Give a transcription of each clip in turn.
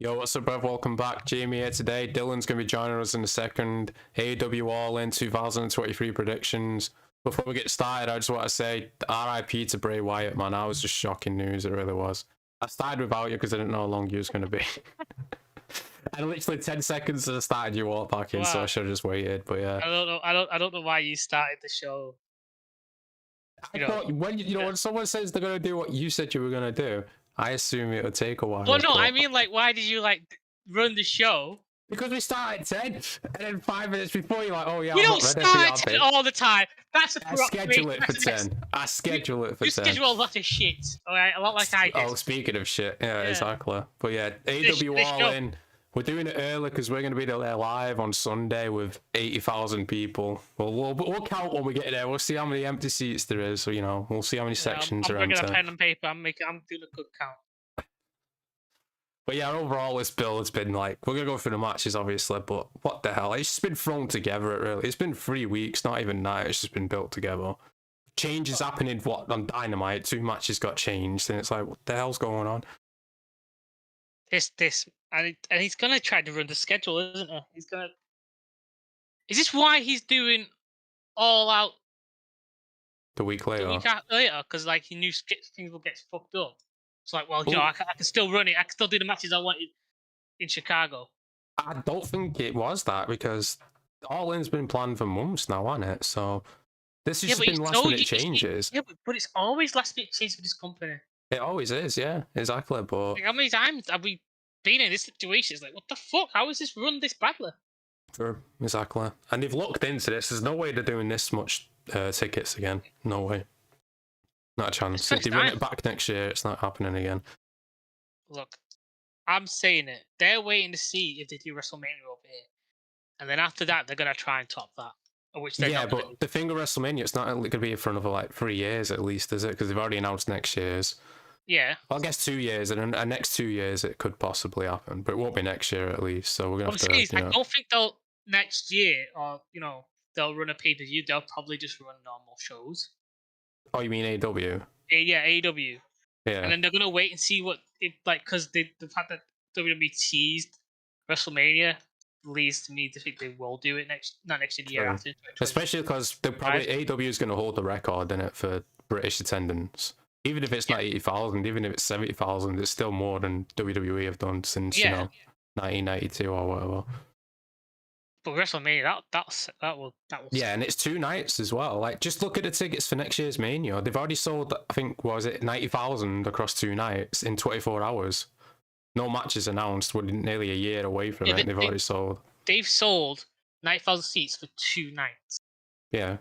Yo, what's up, bruv? Welcome back. Jamie here today. Dylan's going to be joining us in a second. AEW All In 2023 predictions. Before we get started, I just want to say RIP to Bray Wyatt, man. That was just shocking news. It really was. I started without you because I didn't know how long you was going to be. And literally 10 seconds as I started, you walked back in, so I should have just waited. But yeah. I don't know why you started the show. I thought when someone says they're going to do what you said you were going to do, I assume it would take a while. Well, no, I mean, like, why did you run the show? Because we start at 10, and then 5 minutes before you're like, oh yeah, We I'm don't not ready. start at 10 all the time. That's a I schedule it for 10. I schedule it for 10. You schedule a lot of shit, alright? A lot like I did. Oh, speaking of shit, yeah. Exactly. But yeah, AEW All In. We're doing it early because we're going to be there live on Sunday with 80,000 people. We'll count when we get there. We'll see how many empty seats there is. So, we'll see how many sections I'm are empty. bringing a pen and paper. I'm doing a good count. But yeah, overall, this build has been like, we're going to go through the matches, obviously, but what the hell? It's just been thrown together, really. It's been 3 weeks, not even that. It's just been built together. Changes happening, on Dynamite? 2 matches got changed, and it's like, what the hell's going on? And he's going to try to run the schedule, isn't he? He's going to... Is this why he's doing All Out the week later? Because, like, he knew things will get fucked up. It's like, well, I can still run it. I can still do the matches I wanted in Chicago. I don't think it was that, because All In's been planned for months now, hasn't it? So this has just been last minute changes. Yeah, but it's always last minute changes for this company. It always is, yeah, exactly. But like, how many times have we been in this situation? It's like, what the fuck? How is this run this badly? Sure, exactly. And they've looked into this. There's no way they're doing this much tickets again. No way. Not a chance. If they run it back next year, it's not happening again. Look, I'm saying it. They're waiting to see if they do WrestleMania over here. And then after that, they're going to try and top that. Which they're not but the thing with WrestleMania, it's not going to be for another 3 years at least, is it? Because they've already announced next year's. Yeah. Well, I guess 2 years, and in next 2 years it could possibly happen, but it won't be next year at least. So we're going to have to. I don't think they'll next year, or they'll run a pay-per-view. They'll probably just run normal shows. Oh, you mean AEW? Yeah, AEW. Yeah. And then they're gonna wait and see what because the fact that WWE teased WrestleMania leads to me to think they will do it not next year, the year after. Especially because AEW is going to hold the record in it for British attendance. Even if it's not 80,000, even if it's 70,000, it's still more than WWE have done since 1992 or whatever. But WrestleMania, that will. Yeah, and it's 2 nights as well. Like, just look at the tickets for next year's Mania. They've already sold, I think, 90,000 across 2 nights in 24 hours. No matches announced. We're nearly a year away from it. They've already sold. They've sold 90,000 seats for 2 nights. Yeah,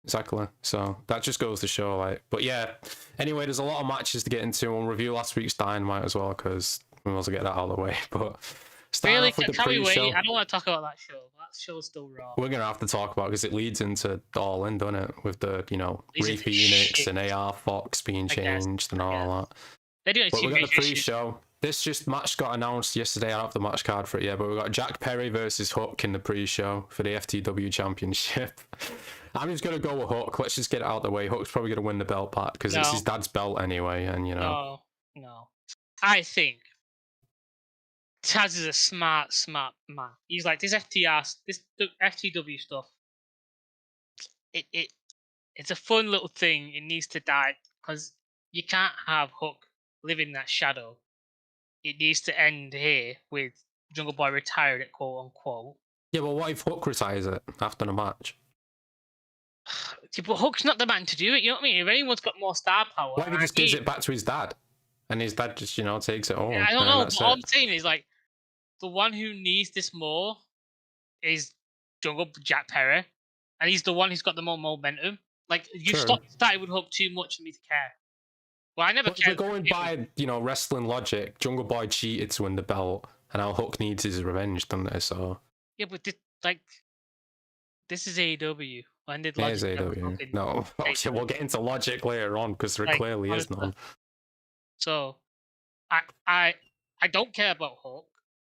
exactly. So that just goes to show, but yeah. Anyway, there's a lot of matches to get into. We'll review last week's Dynamite as well, because we must get that out of the way. But really, can we wait? I don't want to talk about that show. That show's still raw. We're gonna have to talk about because it leads into All In, doesn't it? With the Ray Phoenix and AR Fox being changed and all that. They're doing but we got the pre-show. This match got announced yesterday. I don't have the match card for it yet, but we got Jack Perry versus Hook in the pre-show for the FTW Championship. I'm just gonna go with Hook. Let's just get it out of the way. Hook's probably gonna win the belt back because it's his dad's belt anyway, and No. I think Taz is a smart man. He's like, this FTW stuff. It's a fun little thing. It needs to die because you can't have Hook live in that shadow. It needs to end here with Jungle Boy retired it, quote unquote. Yeah, but what if Hook retires it after the match? But Hook's not the man to do it. You know what I mean? If anyone's got more star power, what if he just gives it back to his dad, and his dad just takes it home? I don't know. But all I'm saying is the one who needs this more is Jack Perry, and he's the one who's got the more momentum. You started with Hook too much for me to care. Well, I never cared. We're going by wrestling logic. Jungle Boy cheated to win the belt, and now Hook needs his revenge, doesn't it? So yeah, but this is AEW. When did logic? It is AEW. No, we'll get into logic later on because there clearly is none. So, I don't care about Hook.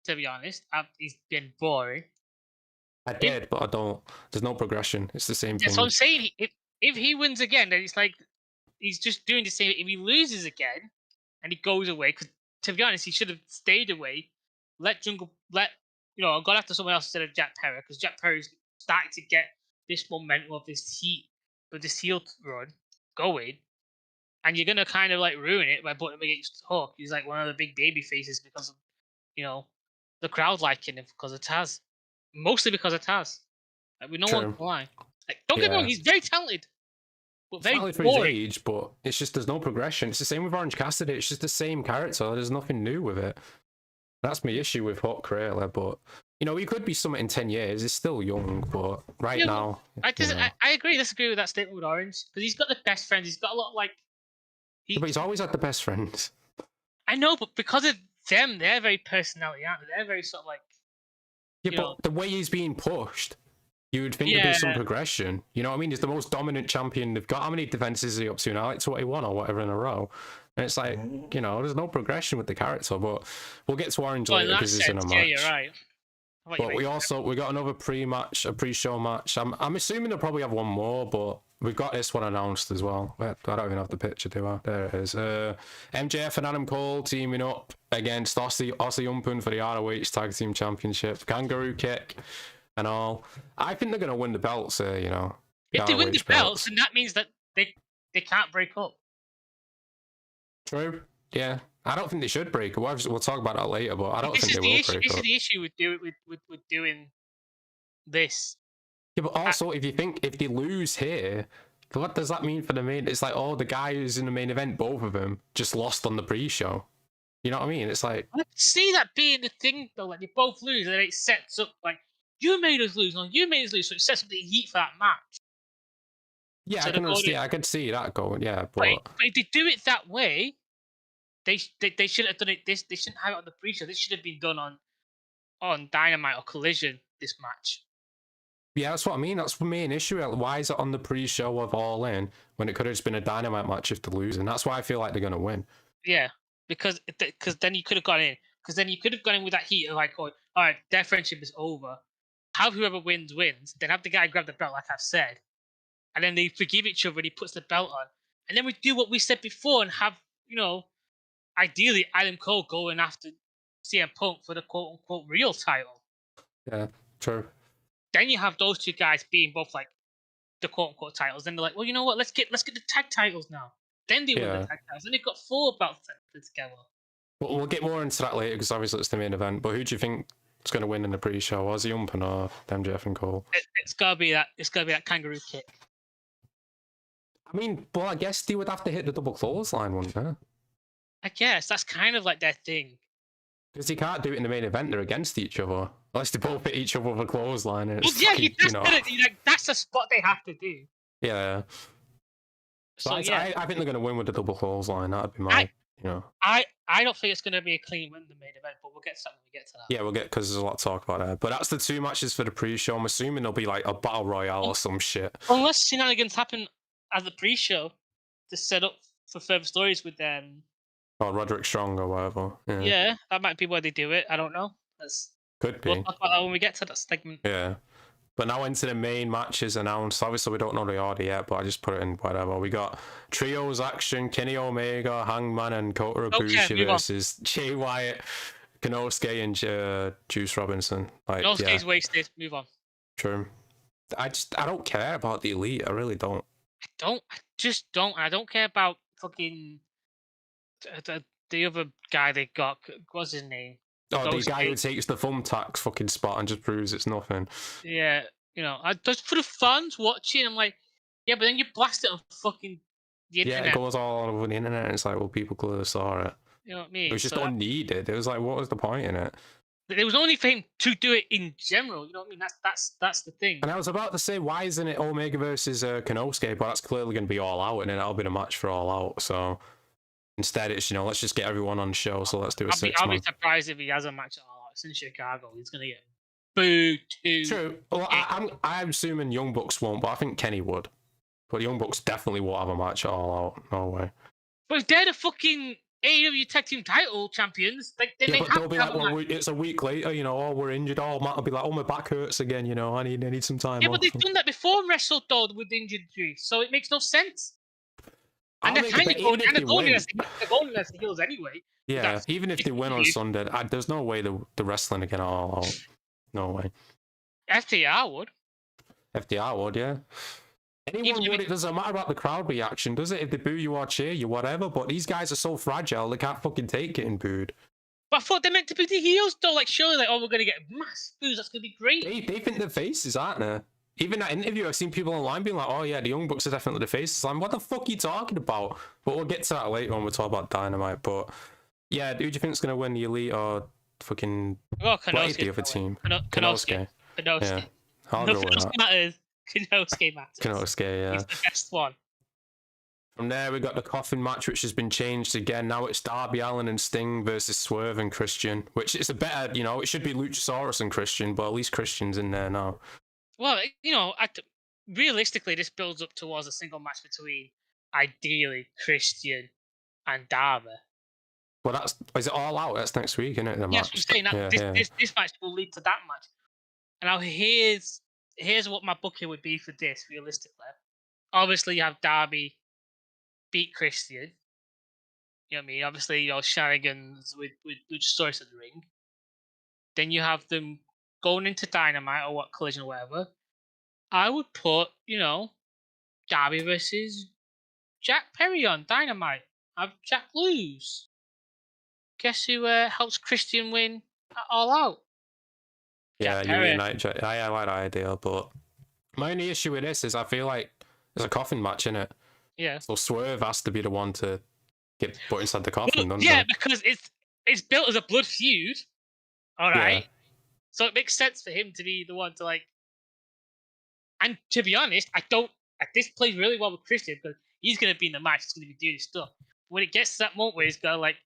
To be honest, he's been boring. I did, but I don't. There's no progression. It's the same thing. So I'm saying, if he wins again, then it's like he's just doing the same. If he loses again and he goes away, because to be honest, he should have stayed away let go after someone else instead of Jack Perry, because Jack Perry's starting to get this momentum of this heel run going, and you're gonna kind of like ruin it by putting him against Hook. He's like one of the big baby faces because of the crowd liking him because of Taz, mostly because of Taz. Like, we know what to lie. Like, don't get me wrong, he's very talented. But very talented for his age, but it's just there's no progression. It's the same with Orange Cassidy. It's just the same character. There's nothing new with it. That's my issue with Hook, really. But he could be something in 10 years. He's still young, but now, I agree. Disagree with that statement with Orange, because he's got the best friends. He's got a lot of like. But he's always had the best friends. I know, but because of them, they're very personality, aren't they? They're very sort of like. Yeah, but the way he's being pushed, you would think there'd be some progression. You know what I mean? He's the most dominant champion they've got. How many defenses is he up to now? Like 21 or whatever in a row. And it's like, there's no progression with the character. But we'll get to Orange later because he's in a match. Yeah, you're right. But we got another a pre-show match. I'm assuming they'll probably have one more, but we've got this one announced as well. I don't even have the picture, do I? There it is. MJF and Adam Cole teaming up against Aussie Umpun for the ROH Tag Team Championship. Kangaroo kick and all. I think they're going to win the belts here, If they win the belts, then that means that they can't break up. True. Yeah. I don't think they should break up. We'll talk about that later, but I don't think they will break up. This is the issue with doing this. Yeah, but also, if they lose here, what does that mean for the main? It's like, the guy who's in the main event, both of them, just lost on the pre-show. You know what I mean? It's like... I see that being the thing, though. Like, they both lose, and then it sets up, like, you made us lose, so it sets up the heat for that match. Yeah, so I can see that going, yeah. But if they do it that way, they shouldn't have done it. They shouldn't have it on the pre-show. This should have been done on Dynamite or Collision, this match. Yeah, that's what I mean. That's the main issue. Why is it on the pre-show of All In when it could have just been a Dynamite match if they're losing? That's why I feel like they're going to win. Yeah, because then you could have gone in. Because then you could have gone in with that heat of like, all right, their friendship is over. Have whoever wins. Then have the guy grab the belt, like I've said. And then they forgive each other and he puts the belt on. And then we do what we said before and have, ideally Adam Cole going after CM Punk for the quote-unquote real title. Yeah, true. Then you have those two guys being both like the quote-unquote titles. Then they're like, well, you know what? Let's get the tag titles now. Then they win the tag titles. And they've got 4 belts together. Well, we'll get more into that later because obviously it's the main event. But who do you think is going to win in the pre-show? Aussie Umpin or MJF and Cole? It's gotta be that kangaroo kick. I mean, well, I guess they would have to hit the double clothesline, wouldn't they? I guess that's kind of like their thing. Because you can't do it in the main event; they're against each other, unless they both hit each other with a clothesline. And that's the spot they have to do. Yeah. So I think they're going to win with the double clothesline. That'd be my, I don't think it's going to be a clean win in the main event, but we'll get to that when we get to that. Yeah, we'll get because there's a lot to talk about there. But that's the 2 matches for the pre-show. I'm assuming there'll be like a battle royale or some shit. Unless shenanigans happen at the pre-show to set up for further stories with them. Or Roderick Strong or whatever. Yeah, that might be where they do it. I don't know. Could be. We'll talk about that when we get to that segment. Yeah. But now into the main matches announced. Obviously, we don't know the order yet, but I just put it in whatever. We got trios action, Kenny Omega, Hangman, and Kota Ibushi versus Jay Wyatt, Konosuke, and Juice Robinson. Konosuke's wasted. Move on. True. I don't care about the Elite. I really don't. I just don't. I don't care about fucking the other guy they got. What's his name? Oh, the guy who takes the thumbtack fucking spot and just proves it's nothing. Yeah, I just for the fans watching, I'm like, yeah, but then you blast it on fucking the internet. Yeah, it goes all over the internet. And it's like, well, people clearly saw it. You know what I mean? It was just unneeded. It was like, what was the point in it? It was only for him to do it in general. You know what I mean? That's the thing. And I was about to say, why isn't it Omega versus Konosuke? But that's clearly going to be All Out, and then that'll be the match for All Out. So instead, it's let's just get everyone on the show. So let's do a 6-man. I'll be surprised if he has a match at All Out. It's in Chicago. He's going to get booed too. True. Well, I'm assuming Young Bucks won't, but I think Kenny would. But Young Bucks definitely won't have a match at All Out. No way. But if they're the fucking AEW Tag Team Title champions, they'll be like, well, it's a week later, we're injured. Matt will be like, my back hurts again. I need some time. Yeah, but they've done that before and wrestled though with injury, so it makes no sense. And I'll they're make a kind bet, of going, even if and they win. they're going as the heels anyway. Yeah, even if they win on Sunday, there's no way the wrestling again all out. No way. FTR would. FDR would, yeah. Anyone would. It doesn't matter about the crowd reaction, does it? If they boo you or cheer you, whatever. But these guys are so fragile, they can't fucking take getting booed. But I thought they're meant to be the heels, though. Like, surely, like, oh, we're going to get mass boos. That's going to be great. They think they're faces, aren't they? Even that interview, I've seen people online being like, oh, yeah, the Young Bucks are definitely the faces. I'm what the fuck are you talking about? But we'll get to that later when we talk about Dynamite. But, yeah, who do you think's going to win, the Elite or fucking... What is the other team? Konosuke. Yeah, I'll go with that. Matters. Konosuke matters. Konosuke, yeah. He's the best one. From there, we got the Coffin match, which has been changed again. Now it's Darby Allin and Sting versus Swerve and Christian, which is a better, it should be Luchasaurus and Christian, but at least Christian's in there now. Well, realistically, this builds up towards a single match between, ideally, Christian and Darby. Well, is it all out? That's next week, isn't it? Yes, I'm saying that this match will lead to that match. And now here's what my booking would be for this, realistically. Obviously, you have Darby beat Christian. You know what I mean? Obviously, shenanigans with Luchasaurus in the ring. Then you have them going into Dynamite or Collision or whatever. I would put, Darby versus Jack Perry on Dynamite. Have Jack lose. Guess who helps Christian win at All Out? Yeah, I like that idea, but my only issue with this is I feel like there's a coffin match in it. Yeah. So Swerve has to be the one to get put inside the coffin, doesn't yeah, it? because it's built as a blood feud. All right. Yeah. So it makes sense for him to be the one to like. And to be honest, this plays really well with Christian because he's going to be in the match. He's going to be doing stuff. When it gets to that moment where he's going to like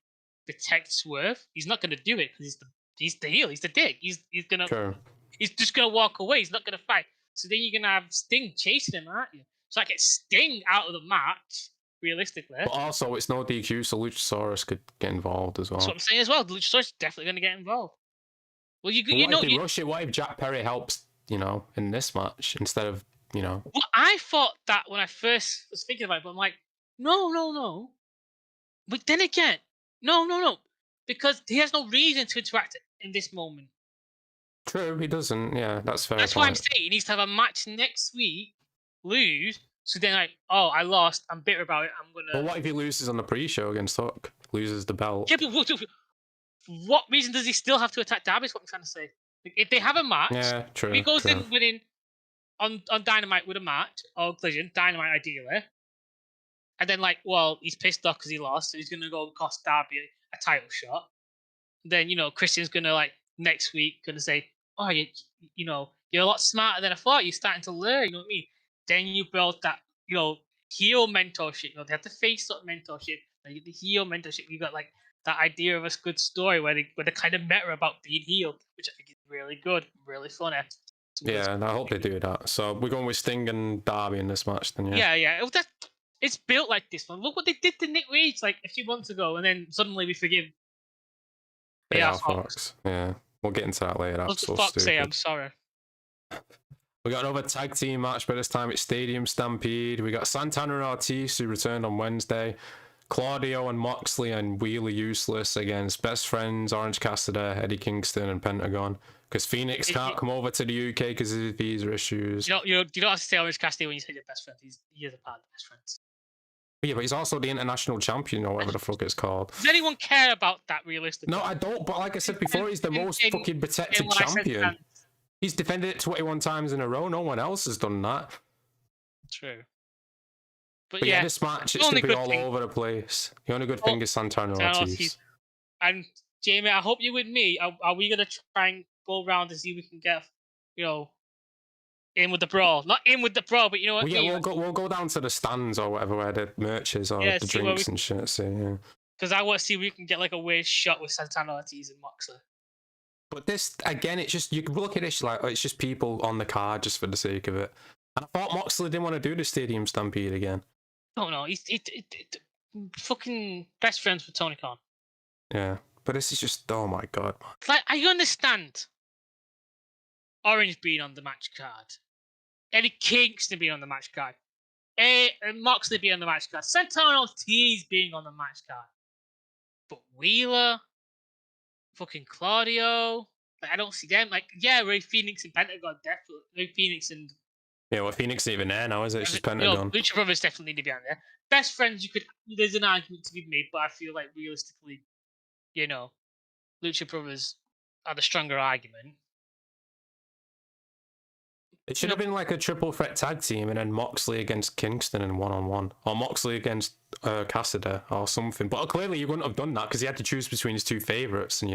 protect Swerve, he's not going to do it because he's the heel. He's the dick. He's gonna. Sure. He's just going to walk away. He's not going to fight. So then you're going to have Sting chasing him, aren't you? So I get Sting out of the match, realistically. But also, it's no DQ, so Luchasaurus could get involved as well. That's what I'm saying as well. Luchasaurus is definitely going to get involved. Well, rush it? What if Jack Perry helps, in this match instead of, Well, I thought that when I first was thinking about it, but I'm like, no. But then again, no. Because he has no reason to interact in this moment. True, he doesn't. Yeah, that's fair. That's why I'm saying he needs to have a match next week, lose, so then like, oh, I lost, I'm bitter about it, I'm gonna... Well, what if he loses on the pre-show against Hook? Loses the belt? Yeah, but what reason does he still have to attack Darby is what I'm trying to say. Like, if they have a match, yeah, true, if he goes in winning on Dynamite with a match, or Collision, Dynamite ideally, and then like, well, he's pissed off because he lost, so he's gonna go cost Darby a title shot. Then, Christian's gonna like, next week, gonna say, oh, you're a lot smarter than I thought. You're starting to learn. You know what I mean? Then you build that, heel mentorship. They have the face up mentorship. Then you get the heel mentorship. You got like that idea of a good story where they kind of meta about being healed, which I think is really good, really funny. Yeah, and I hope they do that. So we're going with Sting and Darby in this match, then. Yeah. It's built like this one. Look what they did to Nick Wage like a few months ago, and then suddenly we forgive. Yeah, Fox. Yeah. We'll get into that later. What the fuck say? I'm sorry. We got another tag team match, but this time it's Stadium Stampede. We got Santana and Ortiz, who returned on Wednesday. Claudio and Moxley and Wheeler Useless against Best Friends, Orange Cassidy, Eddie Kingston, and Pentagon. Because Phoenix can't come over to the UK because of his visa issues. You don't have to say Orange Cassidy when you say your best friend. He is a part of the Best Friends. Yeah, but he's also the international champion or whatever the fuck it's called. Does anyone care about that realistically? No, I don't. But like I said before, he's the most fucking protected champion. He's defended it 21 times in a row. No one else has done that. True. But yeah, this match, it's going to be all over the place. The only good thing is Santana and Ortiz. And Jamie, I hope you're with me. Are we going to try and go around to see if we can get, in with the brawl? Not in with the brawl, but you know what? We'll go down to the stands or whatever where the merch is or the drinks and shit. So, yeah. Because I want to see if we can get like a weird shot with Santana, Ortiz, and Moxley. But this, again, it's just, you can look at this like, it's just people on the card just for the sake of it. And I thought Moxley didn't want to do the Stadium Stampede again. Oh no, he's fucking best friends with Tony Khan. Yeah, but this is just, oh my god. Like, I understand Orange being on the match card, Eddie Kingston being on the match card, Moxley being on the match card, Santana Ortiz being on the match card, but Wheeler, fucking Claudio, like, I don't see them. Like, yeah, Ray Phoenix and Pentagon definitely. Ray Phoenix and well, Phoenix ain't even there now, is it? It's just Pentagon. Lucha Brothers definitely need to be on there. Best friends, there's an argument to be made, but I feel like realistically, Lucha Brothers are the stronger argument. It should have been like a triple threat tag team, and then Moxley against Kingston in 1-on-1, or Moxley against Cassidy or something. But clearly, you wouldn't have done that because he had to choose between his two favorites, and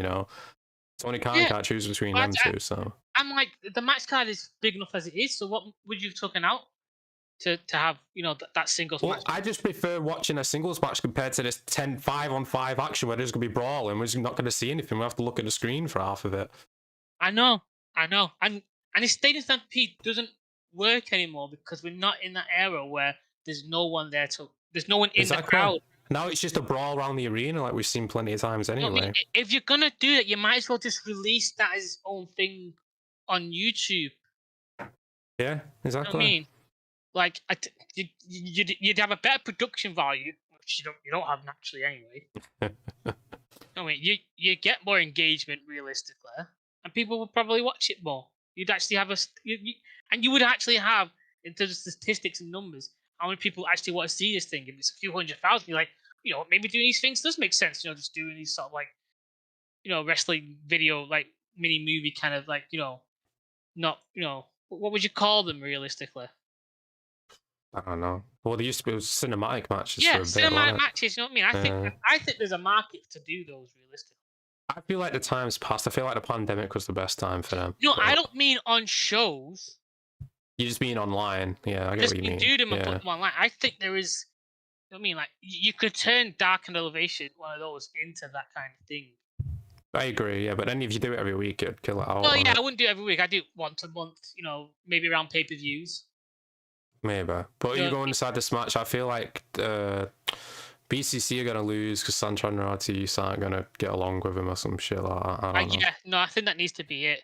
Tony Khan can't choose between them two. So I'm like, the match card is big enough as it is. So what would you have taken out to have that singles match? I just prefer watching a singles match compared to this 5-on-5 action where there's gonna be brawling. We're just not gonna see anything. We have to look at the screen for half of it. I know, and his Stadium Stampede doesn't work anymore because we're not in that era where there's no one there there's no one in the crowd. Now it's just a brawl around the arena like we've seen plenty of times anyway. If you're gonna do it, you might as well just release that as its own thing on YouTube. Yeah, exactly. You know what I mean? Like, you'd have a better production value, which you don't have naturally anyway. I mean, you get more engagement realistically, and people would probably watch it more. You'd actually have and you would actually have, in terms of statistics and numbers, how many people actually want to see this thing. If it's a few 100,000, you're like, maybe doing these things does make sense. Just doing these sort of like, wrestling video, like mini movie kind of like, not, what would you call them realistically? I don't know. Well, they used to be cinematic matches. Yeah, for a bit, cinematic matches. You know what I mean? I think there's a market to do those realistically. I feel like the time's passed. I feel like the pandemic was the best time for them. I don't mean on shows. You just mean online. Yeah, I get what you mean. Do them and put them online. I think there is. I mean, like, you could turn Dark and Elevation, one of those, into that kind of thing. I agree, yeah, but then if you do it every week, it'd kill it out. Well, yeah, I wouldn't do it every week. I do it once a month, maybe around pay-per-views. Maybe. But you go inside this match, I feel like BCC are going to lose because Santana and Ortiz aren't going to get along with him or some shit like that. I don't know. Yeah, no, I think that needs to be it.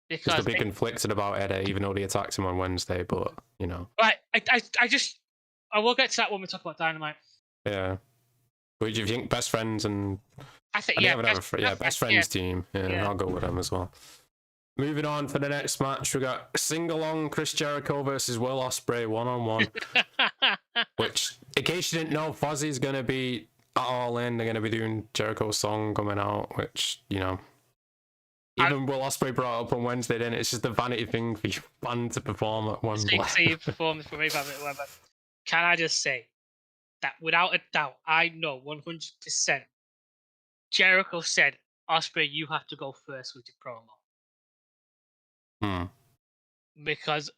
Because they're big conflicted about Eddie, even though they attacked him on Wednesday, but, Right, I will get to that when we talk about Dynamite. Yeah. But do you think best friends and... I think, best friends team. Yeah, I'll go with them as well. Moving on for the next match, we got Sing-Along Chris Jericho versus Will Ospreay 1-on-1. Which, in case you didn't know, Fozzie's going to be at All In. They're going to be doing Jericho's song coming out, which, even Will Ospreay brought up on Wednesday, then it's just a vanity thing for your band to perform at one place. Can I just say that without a doubt, I know 100% Jericho said, Ospreay, you have to go first with your promo. Because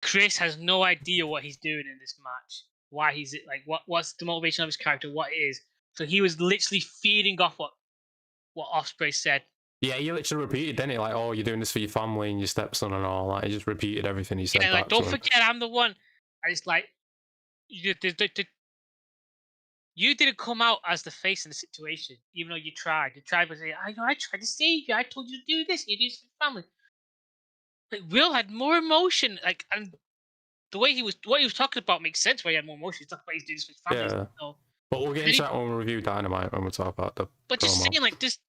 Chris has no idea what he's doing in this match. Why he's like, what's the motivation of his character? What it is? So he was literally feeding off what Ospreay said. Yeah, he literally repeated, didn't he? Like, oh, you're doing this for your family and your stepson and all that. He just repeated everything he said. Yeah, like, don't forget, I'm the one. And it's like, you didn't come out as the face in the situation, even though you tried. You tried to say, I tried to save you. I told you to do this. You do this for your family. Like, Will had more emotion, like, and the way what he was talking about makes sense. Why he had more emotion. He's talking about he's doing this for his family. Yeah. But we'll get into that when we review Dynamite when we talk about the. But just saying, like, this.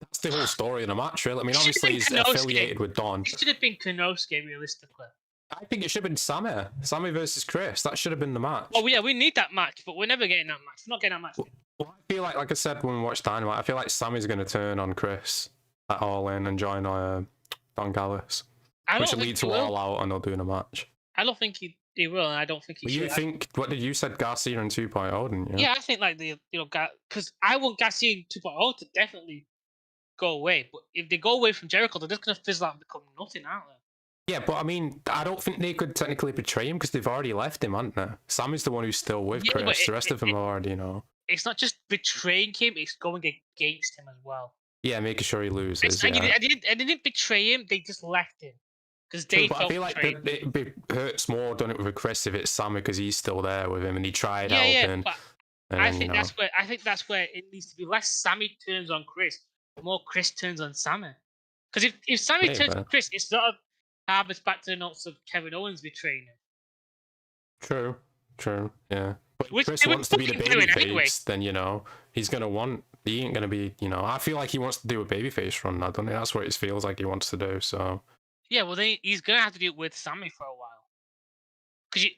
That's the whole story of the match, really. I mean, obviously he's affiliated with Don. It should have been Konosuke, realistically. I think it should have been Sammy versus Chris. That should have been the match. Oh yeah, we need that match, but we're never getting that match. We're not getting that match. Well, I feel like I said when we watched Dynamite, I feel like Sammy's going to turn on Chris at All In and join Don Callis, which will lead to All Out, and they'll do in a match. I don't think he will, and I don't think he should. You think? What did you said? Garcia and 2.0, didn't you? Yeah, I think like because I want Garcia and 2.0 to definitely go away. But if they go away from Jericho, they're just going to fizzle out and become nothing, aren't they? Yeah, but I mean, I don't think they could technically betray him because they've already left him, haven't they? Sammy's the one who's still with Chris. The rest of them are already, It's not just betraying him; it's going against him as well. Yeah, making sure he loses. I didn't betray him; they just left him because they. But I feel like it hurts more done it with Chris if it's Sammy because he's still there with him and he tried helping. Yeah, but I think that's where it needs to be. Less Sammy turns on Chris, the more Chris turns on Sammy. Because if Sammy turns on Chris, it's sort of harvest back to the notes of Kevin Owens betraying him. True, yeah. But Which Chris wants to be the babyface, anyway. then, you know, he ain't going to be, you know, I feel like he wants to do a babyface run. I don't think that's what it feels like he wants to do, so. Yeah, well, then he's going to have to do it with Sammy for a while.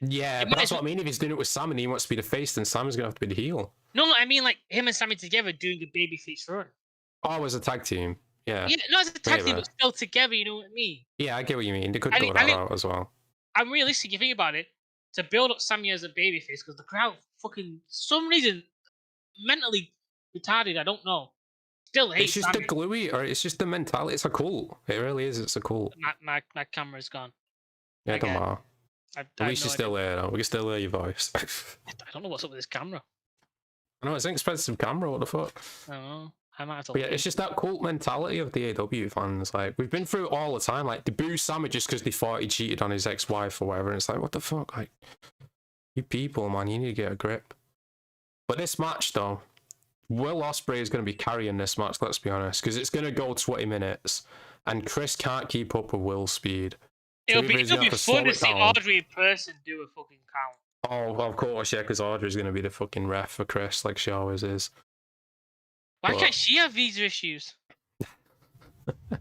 Yeah, but that's what I mean. If he's doing it with Sam and he wants to be the face, then Sam's going to have to be the heel. No, I mean, like, him and Sammy together doing a babyface run. Oh, as a tag team. Yeah. Yeah, not as a tag team, but still together, you know what I mean? Yeah, I get what you mean. They could go that route as well. I'm realistic, you think about it, to build up Sammy as a babyface, because the crowd fucking, some reason, mentally retarded, I don't know. Still hate It's just Sammy. the gluey, or it's just the mentality. It's a cult. It really is. It's a cult. My camera's gone. Yeah, it don't matter. At least you're still there, though. We can still hear your voice. I don't know what's up with this camera. I know, it's an expensive camera. What the fuck? I don't know. I might have to. But yeah, it's just that cult mentality of the AEW fans. Like, we've been through it all the time. Like, they boo Sammy just because they thought he cheated on his ex-wife or whatever. And it's like, what the fuck? Like, you people, man, you need to get a grip. But this match, though, Will Ospreay is going to be carrying this match, let's be honest, because it's going to go 20 minutes, and Chris can't keep up with Will's speed. It'll be fun to see Audrey in person do a fucking count. Oh, of course, yeah, because Audrey's going to be the fucking ref for Chris, like she always is. Why can't she have visa issues? You know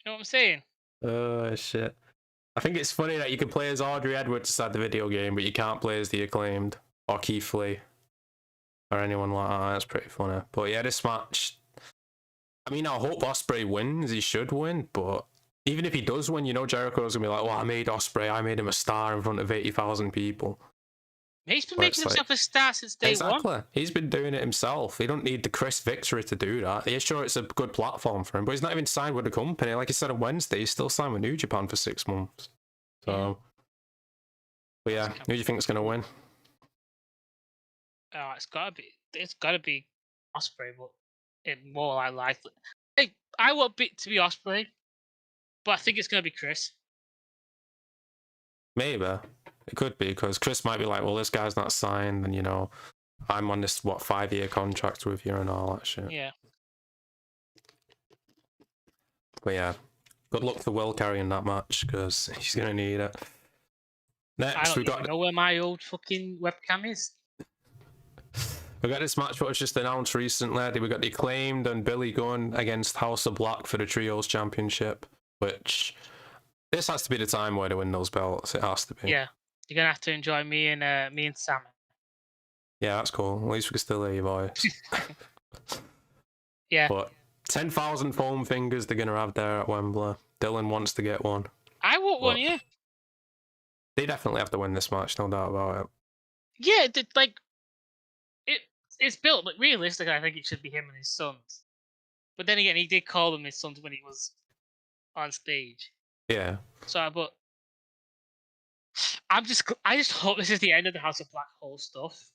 what I'm saying? Oh, shit. I think it's funny that you can play as Audrey Edwards inside the video game, but you can't play as the Acclaimed, or Keith Lee, or anyone like that. That's pretty funny. But yeah, this match, I mean, I hope Ospreay wins. He should win, but even if he does win, you know Jericho's going to be like, well, I made Ospreay, I made him a star in front of 80,000 people. He's been making himself a star since day one. Exactly. He's been doing it himself. He don't need the Chris victory to do that. Yeah, sure, it's a good platform for him, but he's not even signed with the company. Like he said on Wednesday, he's still signed with New Japan for 6 months. So, but yeah, who do you think is going to win? Oh, it's gotta be Ospreay, but more likely. Hey, I want it to be Ospreay, but I think it's gonna be Chris. Maybe. It could be, because Chris might be like, well, this guy's not signed, and, you know, I'm on this, 5-year contract with you and all that shit. Yeah. But yeah, good luck to Will carrying that match, because he's going to need it. Next, I don't know where my old fucking webcam is. We got this match that was just announced recently. We got the Acclaimed and Billy Gunn against House of Black for the Trios Championship, which this has to be the time where they win those belts. It has to be. Yeah. You're gonna have to enjoy me and Sam. Yeah, that's cool. At least we can still hear your voice. Yeah. But 10,000 foam fingers they're gonna have there at Wembley. Dylan wants to get one. I want one, yeah. They definitely have to win this match, no doubt about it. Yeah, it's built, but realistically, I think it should be him and his sons. But then again, he did call them his sons when he was on stage. Yeah. So, but I just hope this is the end of the House of Black Hole stuff.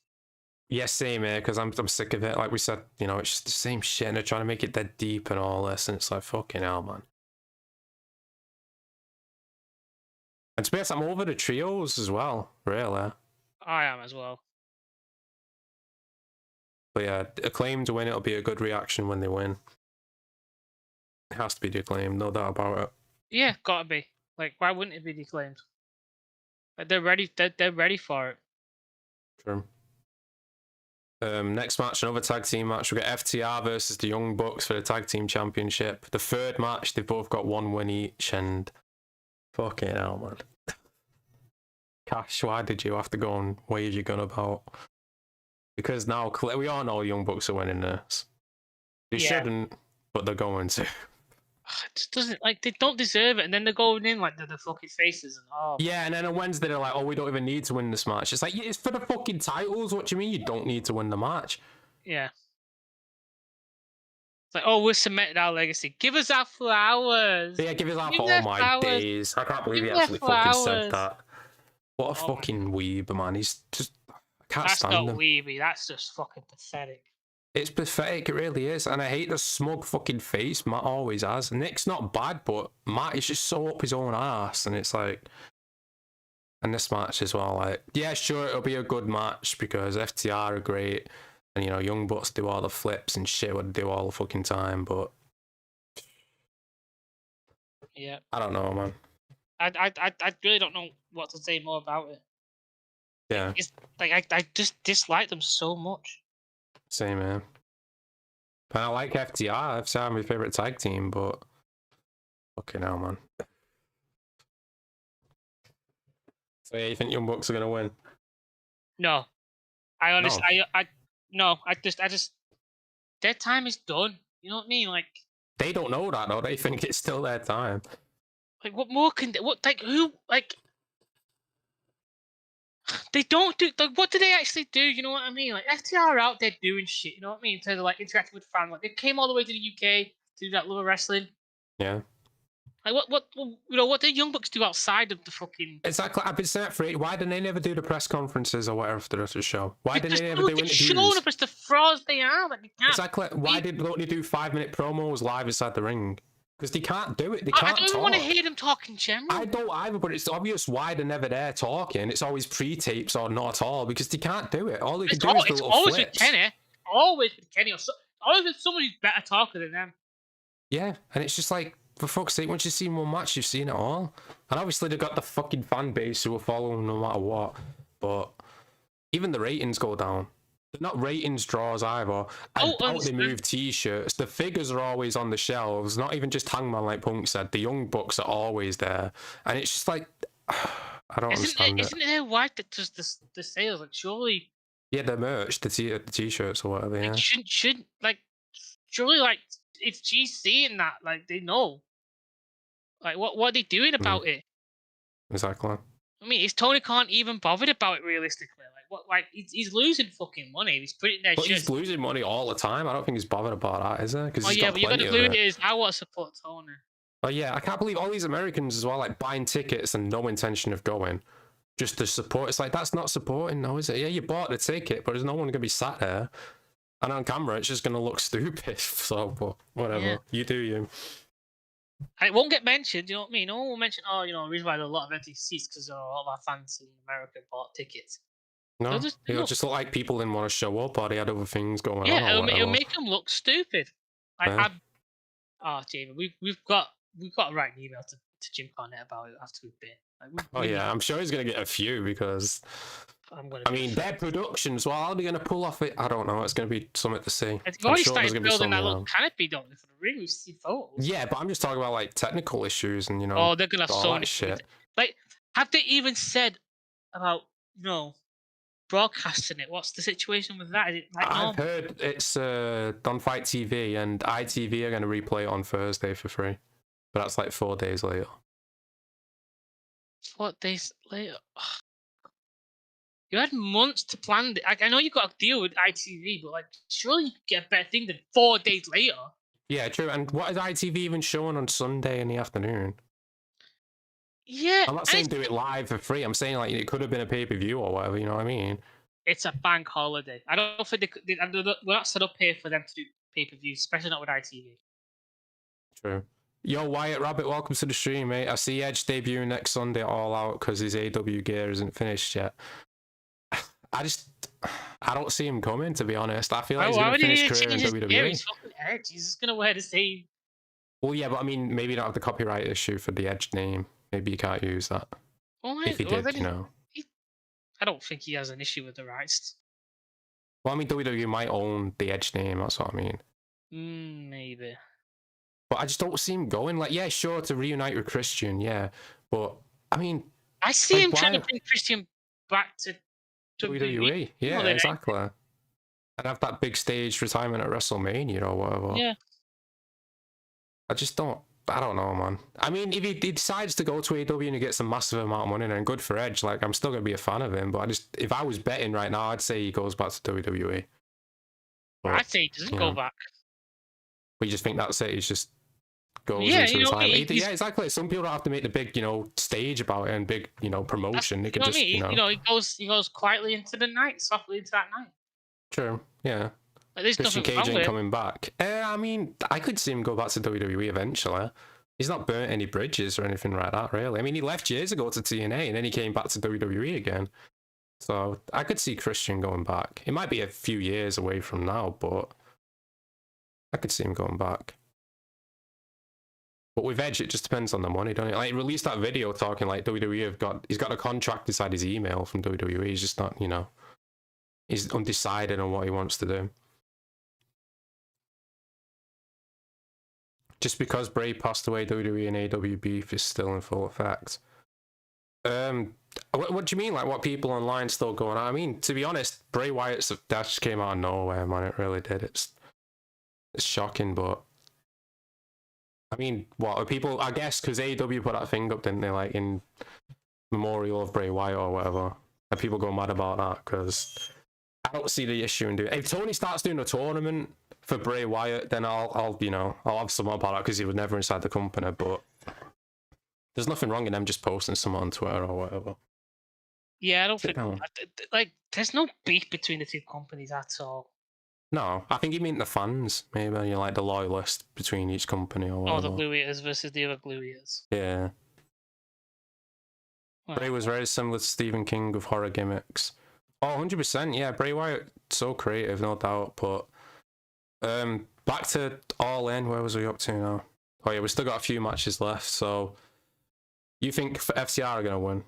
Yeah, same here, because I'm sick of it. Like we said, you know, it's just the same shit, and they're trying to make it dead deep and all this, and it's like, fucking hell, man. And to be honest, I'm over the trios as well, really. I am as well. But yeah, Acclaimed to win, it'll be a good reaction when they win. It has to be the Acclaimed, no doubt about it. Yeah, gotta be. Like, why wouldn't it be Acclaimed? Like, they're ready. They're ready for it. True. Next match, another tag team match. We got FTR versus the Young Bucks for the tag team championship. The third match, they've both got 1 win each, and fucking hell, man. Cash, why did you have to go and wave your gun about? Because now we all know Young Bucks are winning this. They shouldn't, but they're going to. It just doesn't, like, they don't deserve it, and then they're going in like they're the fucking faces and all. Yeah, and then on Wednesday they're like, oh, we don't even need to win this match. It's like, yeah, it's for the fucking titles. What do you mean you don't need to win the match? Yeah. It's like, oh, we've cemented our legacy. Give us our flowers. Yeah, give us our flowers. Oh my days. I can't believe he actually fucking said that. What a fucking weeb, man. He's just, I can't stand him. That's not weeby, that's just fucking pathetic. It's pathetic, it really is. And I hate the smug fucking face Matt always has. Nick's not bad, but Matt is just so up his own ass. And it's like, and this match as well, like, yeah, sure, it'll be a good match because FTR are great. And, you know, Young Bucks do all the flips and shit what they do all the fucking time, but yeah, I don't know, man. I really don't know what to say more about it. Yeah. It's like I just dislike them so much. Same, man. But I like FTR. FTR my favorite tag team, but fucking hell, man. So yeah, you think Young Bucks are gonna win? No, I honestly, No. I just their time is done. You know what I mean? Like They don't know that though. They think it's still their time. what more can what like who like they don't do like what do they actually do? You know what I mean? Like FTR are out there doing shit. You know what I mean? In terms of like interacting with fans. Like they came all the way to the UK to do that Love Wrestling. Yeah. Like what what do Young Bucks do outside of the fucking? Exactly. I've been saying it for it. Why didn't they never do the press conferences or whatever after the show? Why didn't they never do interviews? Showing up as the frauds they are. Like they can't. Exactly. Why don't they do 5-minute promos live inside the ring? Because they can't do it. They can't I don't even talk. want to hear them talk in general. I don't either, but it's obvious why they're never there talking. It's always pre-tapes or not at all because they can't do it. All they can do is the little always flips. with Kenny. Always with Kenny. Always with someone who's better talker than them. Yeah, and it's just like, for fuck's sake, once you've seen one match, you've seen it all. And obviously they've got the fucking fan base who will follow them no matter what. But even the ratings go down. They're not ratings draws either. I doubt they move t-shirts. The figures are always on the shelves. Not even just Hangman, like Punk said. The Young Bucks are always there. And it's just like, I don't understand it. Isn't it their wife that does the sales? Like, surely... Yeah, the merch, the t-shirts or whatever, yeah. Should like, surely, like, if she's seeing that, like, they know. Like, what are they doing about it? Exactly. I mean, is Tony Khan even bothered about it realistically? Like, what? Like, he's losing fucking money. He's putting their. But he's losing money all the time. I don't think he's bothered about that, is he? Because but you got to believe it is. I want to support Tony. Oh yeah, I can't believe all these Americans as well, like buying tickets and no intention of going, just to support. It's like that's not supporting, no, is it? Yeah, you bought the ticket, but there's no one gonna be sat there, and on camera it's just gonna look stupid. So, but whatever, yeah. You do you. And it won't get mentioned, you know what I mean? No one will mention, oh, the reason why there are a lot of empty seats because a lot of our fans in America bought tickets. No, it'll just look like people didn't want to show up or they had other things going on. Yeah, it'll make them look stupid. Like, Jamie, we've got to write an email to Jim Cornette about it after we've been. Like, yeah, I'm sure he's gonna get a few because I mean their productions. Well, how are they gonna pull off it? I don't know. It's gonna be something to see. They've already started building that little canopy, don't they, for the ring? We've seen photos. Yeah, but I'm just talking about like technical issues and Oh, they're gonna have so much shit. Like, have they even said about broadcasting it? What's the situation with that? Is it like I've heard it's on Fight TV and ITV are going to replay it on Thursday for free, but that's like 4 days later. 4 days later? You had months to plan it. I know you got to deal with ITV, but like, surely you could get a better thing than 4 days later. Yeah, true. And what is ITV even showing on Sunday in the afternoon? Yeah, I'm not saying do it live for free. I'm saying like it could have been a pay-per-view or whatever. You know what I mean? It's a bank holiday. I don't think we're not set up here for them to do pay-per-views, especially not with ITV. True. Yo, Wyatt Rabbit, welcome to the stream, mate. I see Edge debuting next Sunday All Out because his AEW gear isn't finished yet. I don't see him coming, to be honest. I feel like he's going to finish career in WWE. Yeah, he's fucking Edge. He's just going to wear the same. Well, yeah, but I mean, maybe you don't have the copyright issue for the Edge name. Maybe you can't use that. Well, if he did, I don't think he has an issue with the rights. Well, I mean, WWE might own the Edge name. That's what I mean. Maybe. But I just don't see him going. Like, yeah, sure, to reunite with Christian, yeah. But, I mean... I see him trying to bring Christian back to WWE. Yeah, exactly. And have that big stage retirement at WrestleMania or whatever. Yeah. I don't know, man. I mean, if he decides to go to AEW and he gets a massive amount of money, then good for Edge. Like, I'm still going to be a fan of him, but if I was betting right now, I'd say he goes back to WWE. But, I'd say he doesn't go back. But you just think that's it? He's just goes into retirement. Yeah, exactly. Some people don't have to make the big, stage about it and big, promotion. They could just, he goes quietly into the night, softly into that night. True. Yeah. Christian Cage ain't coming back. I mean, I could see him go back to WWE eventually. He's not burnt any bridges or anything like that, really. I mean, he left years ago to TNA and then he came back to WWE again. So I could see Christian going back. It might be a few years away from now, but I could see him going back. But with Edge, it just depends on the money, don't it? Like, he released that video talking like WWE he's got a contract inside his email from WWE. He's just not, he's undecided on what he wants to do. Just because Bray passed away, WWE and AEW beef is still in full effect. What do you mean? Like, what people online still going on? I mean, to be honest, Bray Wyatt's that just came out of nowhere, man. It really did. It's shocking, but I mean, what are people? I guess because AEW put that thing up, didn't they? Like in memorial of Bray Wyatt or whatever. Are people go mad about that? Because I don't see the issue in doing. If Tony starts doing a tournament for Bray Wyatt, then I'll have some about that because he was never inside the company. But there's nothing wrong in them just posting something on Twitter or whatever. Yeah, I don't think like there's no beef between the two companies at all. No, I think you mean the fans, maybe, like the loyalists between each company or whatever. Oh, the Blue Eaters versus the other Blue Eaters. Yeah. Bray was very similar to Stephen King with horror gimmicks. Oh, 100%, yeah. Bray Wyatt, so creative, no doubt. But back to All In, where was we up to now? Oh yeah, we still got a few matches left. So you think FTR are gonna win?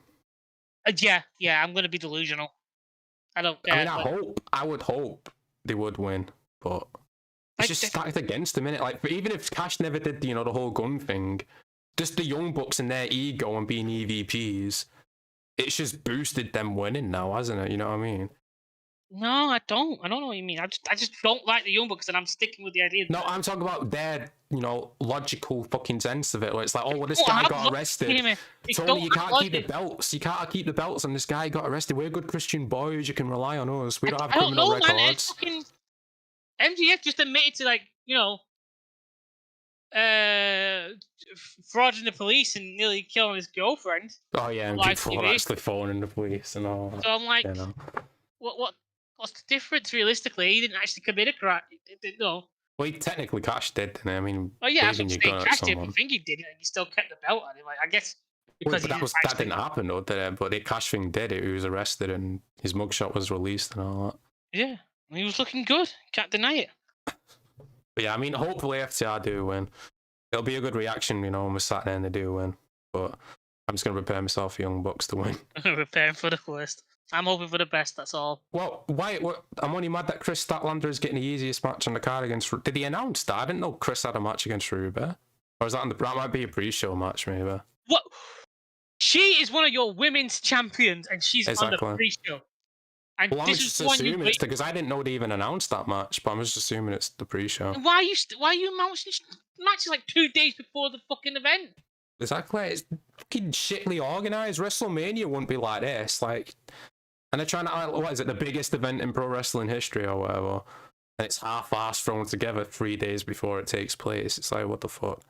Yeah, I'm gonna be delusional. I don't. I mean, I would hope they would win, but it's just stacked against them, innit? Like, even if Cash never did, the whole gun thing, just the Young Bucks and their ego and being EVPs, it's just boosted them winning now, hasn't it? You know what I mean? No, I don't. I don't know what you mean. I just don't like the Young Bucks, and I'm sticking with the idea. No, I'm talking about their, logical fucking sense of it. Where it's like, oh, well, this guy got arrested. Tony, you can't keep the belts. You can't keep the belts, and this guy got arrested. We're good Christian boys. You can rely on us. We don't have criminal records. Man, MJF just admitted to frauding the police and nearly killing his girlfriend. Oh yeah, and people actually phoning the police and all that. So I'm like, what's the difference realistically? He didn't actually commit a crime. No. Well, he technically Cash did, didn't he? I mean, oh yeah, that's what I'm saying. Cash didn't think he did it, and he still kept the belt on him. Like, I guess because that didn't happen though, did it? But the Cash thing did it. He was arrested and his mugshot was released and all that. Yeah, he was looking good. Can't deny it. But yeah, I mean, hopefully FTR do win. It'll be a good reaction, when we're sat there and they do win. But I'm just going to prepare myself for Young Bucks to win. Preparing for the worst. I'm hoping for the best, that's all. Well, I'm only mad that Chris Statlander is getting the easiest match on the card against... Did he announce that? I didn't know Chris had a match against Ruby. Or is that that might be a pre-show match, maybe? What? She is one of your women's champions, and she's on the pre-show. And well, I'm just assuming it's because I didn't know they even announced that match, but I'm just assuming it's the pre-show. Why are you announcing matches like 2 days before the fucking event? Exactly. It's fucking shittily organised. WrestleMania wouldn't be like this. Like, and they're trying to, what is it, the biggest event in pro wrestling history or whatever, and it's half-assed thrown together 3 days before it takes place. It's like, what the fuck?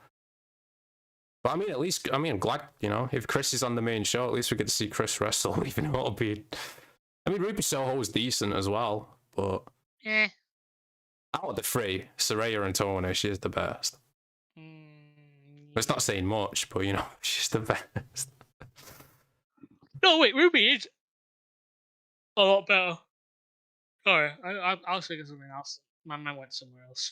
But I mean, at least, I'm glad, if Chris is on the main show, at least we get to see Chris wrestle, even though it'll be... I mean, Ruby Soho was decent as well, but out of the three, Saraya and Toni, she is the best. It's not saying much, but she's the best. No, wait, Ruby is a lot better. Sorry, I'll think of something else. My mind went somewhere else.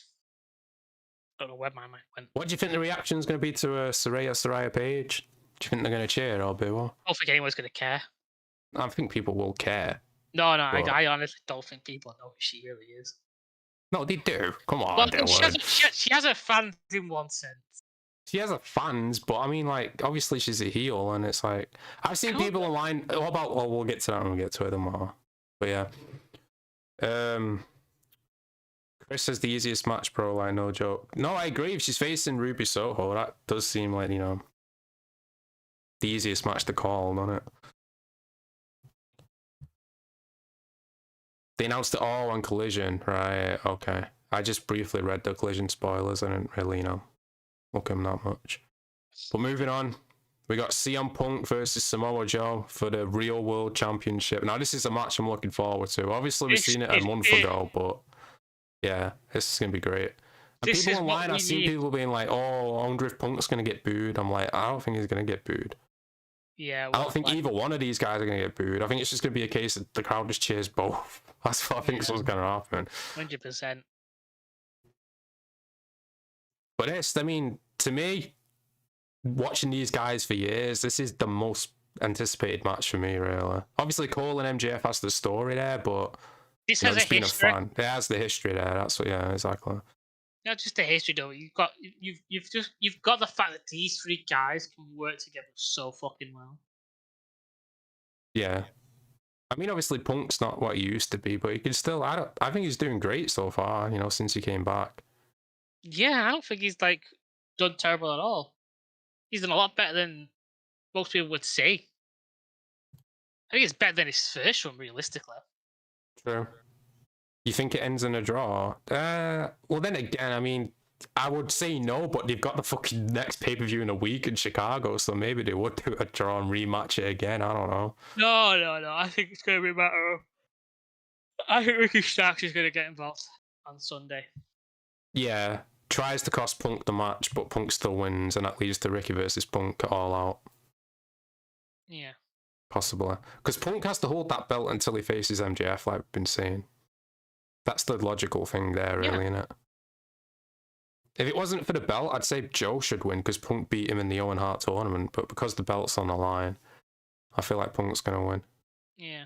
I don't know where my mind went. What do you think the reaction's going to be to Saraya Page? Do you think they're going to cheer or boo? I don't think anyone's going to care. I think people will care. No, I honestly don't think people know who she really is. No, they do. Come on. Well, she has her fans in one sense. She has her fans, but I mean, like, obviously she's a heel, and it's like... I've seen people online... we'll get to that when we get to it tomorrow. But yeah. Chris says the easiest match, bro, like, no joke. No, I agree. If she's facing Ruby Soho, that does seem like, the easiest match to call, doesn't it? They announced it all on Collision, right? Okay. I just briefly read the Collision spoilers. I didn't really, look at them that much. But moving on, we got CM Punk versus Samoa Joe for the Real World Championship. Now, this is a match I'm looking forward to. Obviously, we've seen it a month ago, but yeah, this is going to be great. And people online, I've seen people being like, oh, I wonder if Punk's going to get booed. I'm like, I don't think he's going to get booed. Yeah, I don't think either one of these guys are going to get booed. I think it's just going to be a case that the crowd just cheers both. That's what I think is what's going to happen. 100%. But I mean, to me, watching these guys for years, this is the most anticipated match for me, really. Obviously, Cole and MJF has the story there, but this has a just being history. a fan, it has the history there. That's what, yeah, exactly. Not just the history though. You've got the fact that these three guys can work together so fucking well. Yeah. I mean, obviously, Punk's not what he used to be, but he can still. I think he's doing great so far. Since he came back. Yeah, I don't think he's like done terrible at all. He's done a lot better than most people would say. I think it's better than his first one, realistically. True. You think it ends in a draw? Well, then again, I mean, I would say no, but they've got the fucking next pay-per-view in a week in Chicago, so maybe they would do a draw and rematch it again. I don't know. No. I think it's going to be a matter of... I think Ricky Starks is going to get involved on Sunday. Yeah. Tries to cost Punk the match, but Punk still wins, and that leads to Ricky versus Punk All Out. Yeah. Possibly. Because Punk has to hold that belt until he faces MJF, like we've been saying. That's the logical thing there, really, isn't it? If it wasn't for the belt, I'd say Joe should win because Punk beat him in the Owen Hart tournament. But because the belt's on the line, I feel like Punk's going to win. Yeah.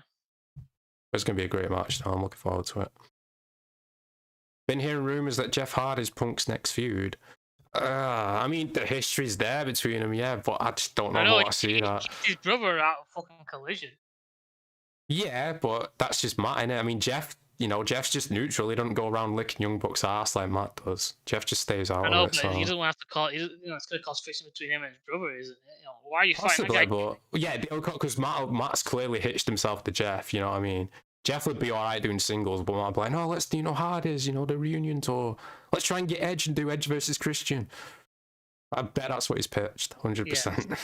It's going to be a great match, though. I'm looking forward to it. Been hearing rumours that Jeff Hardy's Punk's next feud. I mean, the history's there between them, yeah, but I just don't know what I see that. His brother out of fucking Collision. Yeah, but that's just Matt, innit? I mean, Jeff's just neutral. He doesn't go around licking Young Buck's ass like Matt does. Jeff just stays out of it. But he doesn't want to call it. It's going to cause friction between him and his brother, isn't it? Why are you fighting? But yeah, because Matt's clearly hitched himself to Jeff. You know what I mean? Jeff would be alright doing singles, but Matt'd be like, no, let's do Hardy's, the reunion tour. Let's try and get Edge and do Edge versus Christian. I bet that's what he's pitched, 100%. Yeah.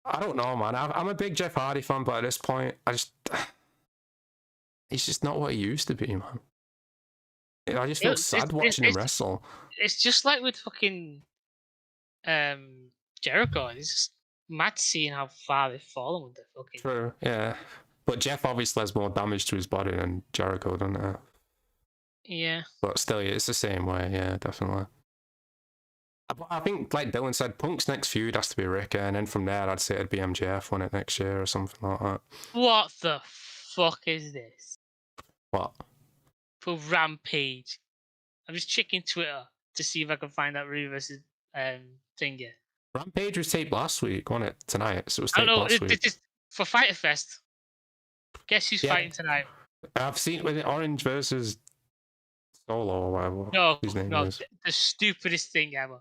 I don't know, man. I'm a big Jeff Hardy fan, but at this point, he's just not what he used to be, man. I just feel sad watching him wrestle. It's just like with fucking Jericho. It's just mad seeing how far they've fallen with the fucking... True, yeah. But Jeff obviously has more damage to his body than Jericho, doesn't it? Yeah. But still, it's the same way, yeah, definitely. I think, like Dylan said, Punk's next feud has to be Ricky, and then from there, I'd say it'd be MJF win it next year or something like that. What the fuck is this? What? For Rampage. I'm just checking Twitter to see if I can find that Rue versus thing yet. Rampage was taped last week, wasn't it? Tonight, so it was taped last week. It's for Fighter Fest. Guess who's fighting tonight? I've seen with Orange versus Solo or whatever. No, his name is. The stupidest thing ever.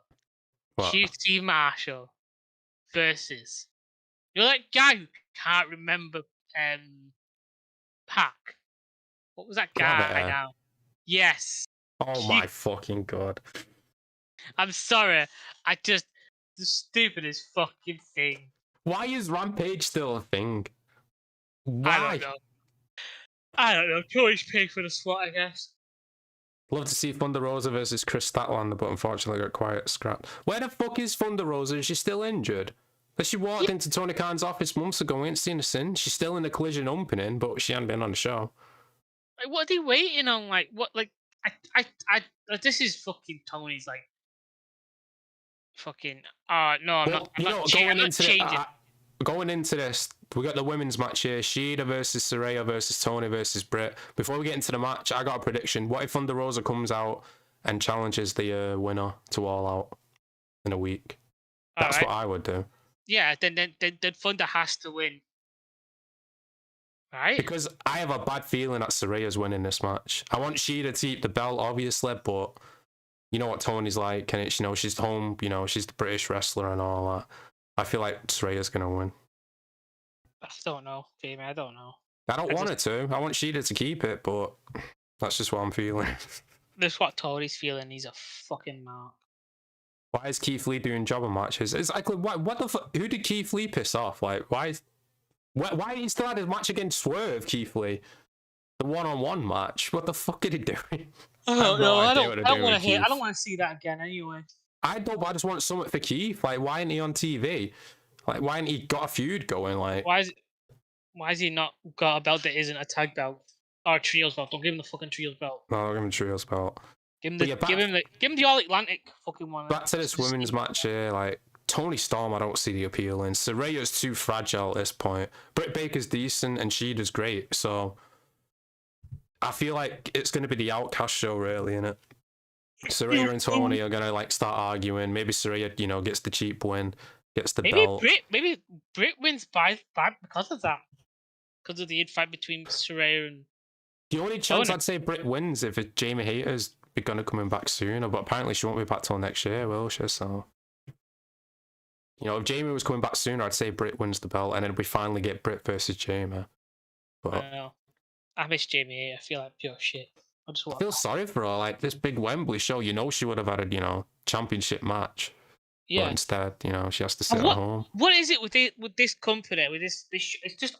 What? QT Marshall versus that guy who can't remember Pac. What was that guy now? Yes. Oh my fucking god. I'm sorry. The stupidest fucking thing. Why is Rampage still a thing? Why? I don't know. Choice pay for the slot, I guess. Love to see Thunder Rosa versus Chris Statlander, but unfortunately got quiet scrapped. Where the fuck is Thunder Rosa? Is she still injured? But she walked into Tony Khan's office months ago. We ain't seen her since. She's still in the collision opening, but she hadn't been on the show. Like, what are they waiting on? Like, what? Like, this is fucking Tony's, like, fucking. No, I'm not changing. Going into this, we got the women's match here. Shida versus Saraya versus Toni versus Britt. Before we get into the match, I got a prediction. What if Thunder Rosa comes out and challenges the winner to All Out in a week? That's what I would do. Yeah, then Thunder has to win. Right? Because I have a bad feeling that Saraya's winning this match. I want Shida to keep the belt, obviously, but you know what Tony's like, and it's, she's home, she's the British wrestler and all that. I feel like Saraya's going to win. I don't know, Jamie. I don't know. I don't want it to. I want Shida to keep it, but that's just what I'm feeling. That's what Tony's feeling. He's a fucking mark. Why is Keith Lee doing jobber matches? It's like, what the fuck? Who did Keith Lee piss off? Like, why he still had his match against Swerve, Keith Lee? The one-on-one match. What the fuck are he doing? I don't know. I don't want to hear. I don't want to see that again anyway. I just want something for Keith. Like, why isn't he on TV? Like, why hasn't he got a feud going? Like, why has he not got a belt that isn't a tag belt or a trios belt? Don't give him the fucking trios belt. No, don't give him a trios belt. Give him the All Atlantic fucking one. Back to this women's match here, like Toni Storm, I don't see the appeal in. Saraya's too fragile at this point. Britt Baker's decent and Shida's great, so I feel like it's going to be the outcast show, really, innit? Saraya and Toni are gonna like start arguing. Maybe Saraya, gets the cheap win, gets the belt. Maybe Britt wins by because of that, because of the fight between Saraya and. The only chance I'd say Britt wins if Jamie Hayter's gonna coming back sooner, but apparently she won't be back till next year, will she? So, if Jamie was coming back sooner, I'd say Britt wins the belt, and then we finally get Britt versus Jamie. But I miss Jamie Hayter. I feel like pure shit. I feel sorry for her. Like this big Wembley show, she would have had a championship match. Yeah. But instead, she has to sit at home. What is it with this company? With this it's just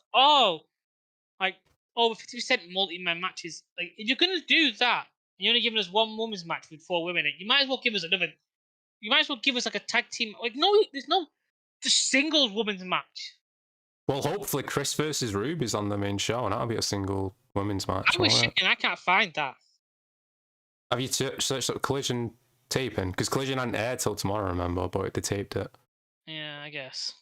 like over 50% multi-man matches. Like if you're gonna do that, you're only giving us one women's match with 4 women. You might as well give us another. You might as well give us like a tag team. Like there's no just singles women's match. Well, hopefully Chris versus Ruby's on the main show, and that'll be a single women's match. I was checking, I can't find that. Have you searched up Collision taping? Because Collision hadn't aired till tomorrow, remember, but they taped it. Yeah, I guess.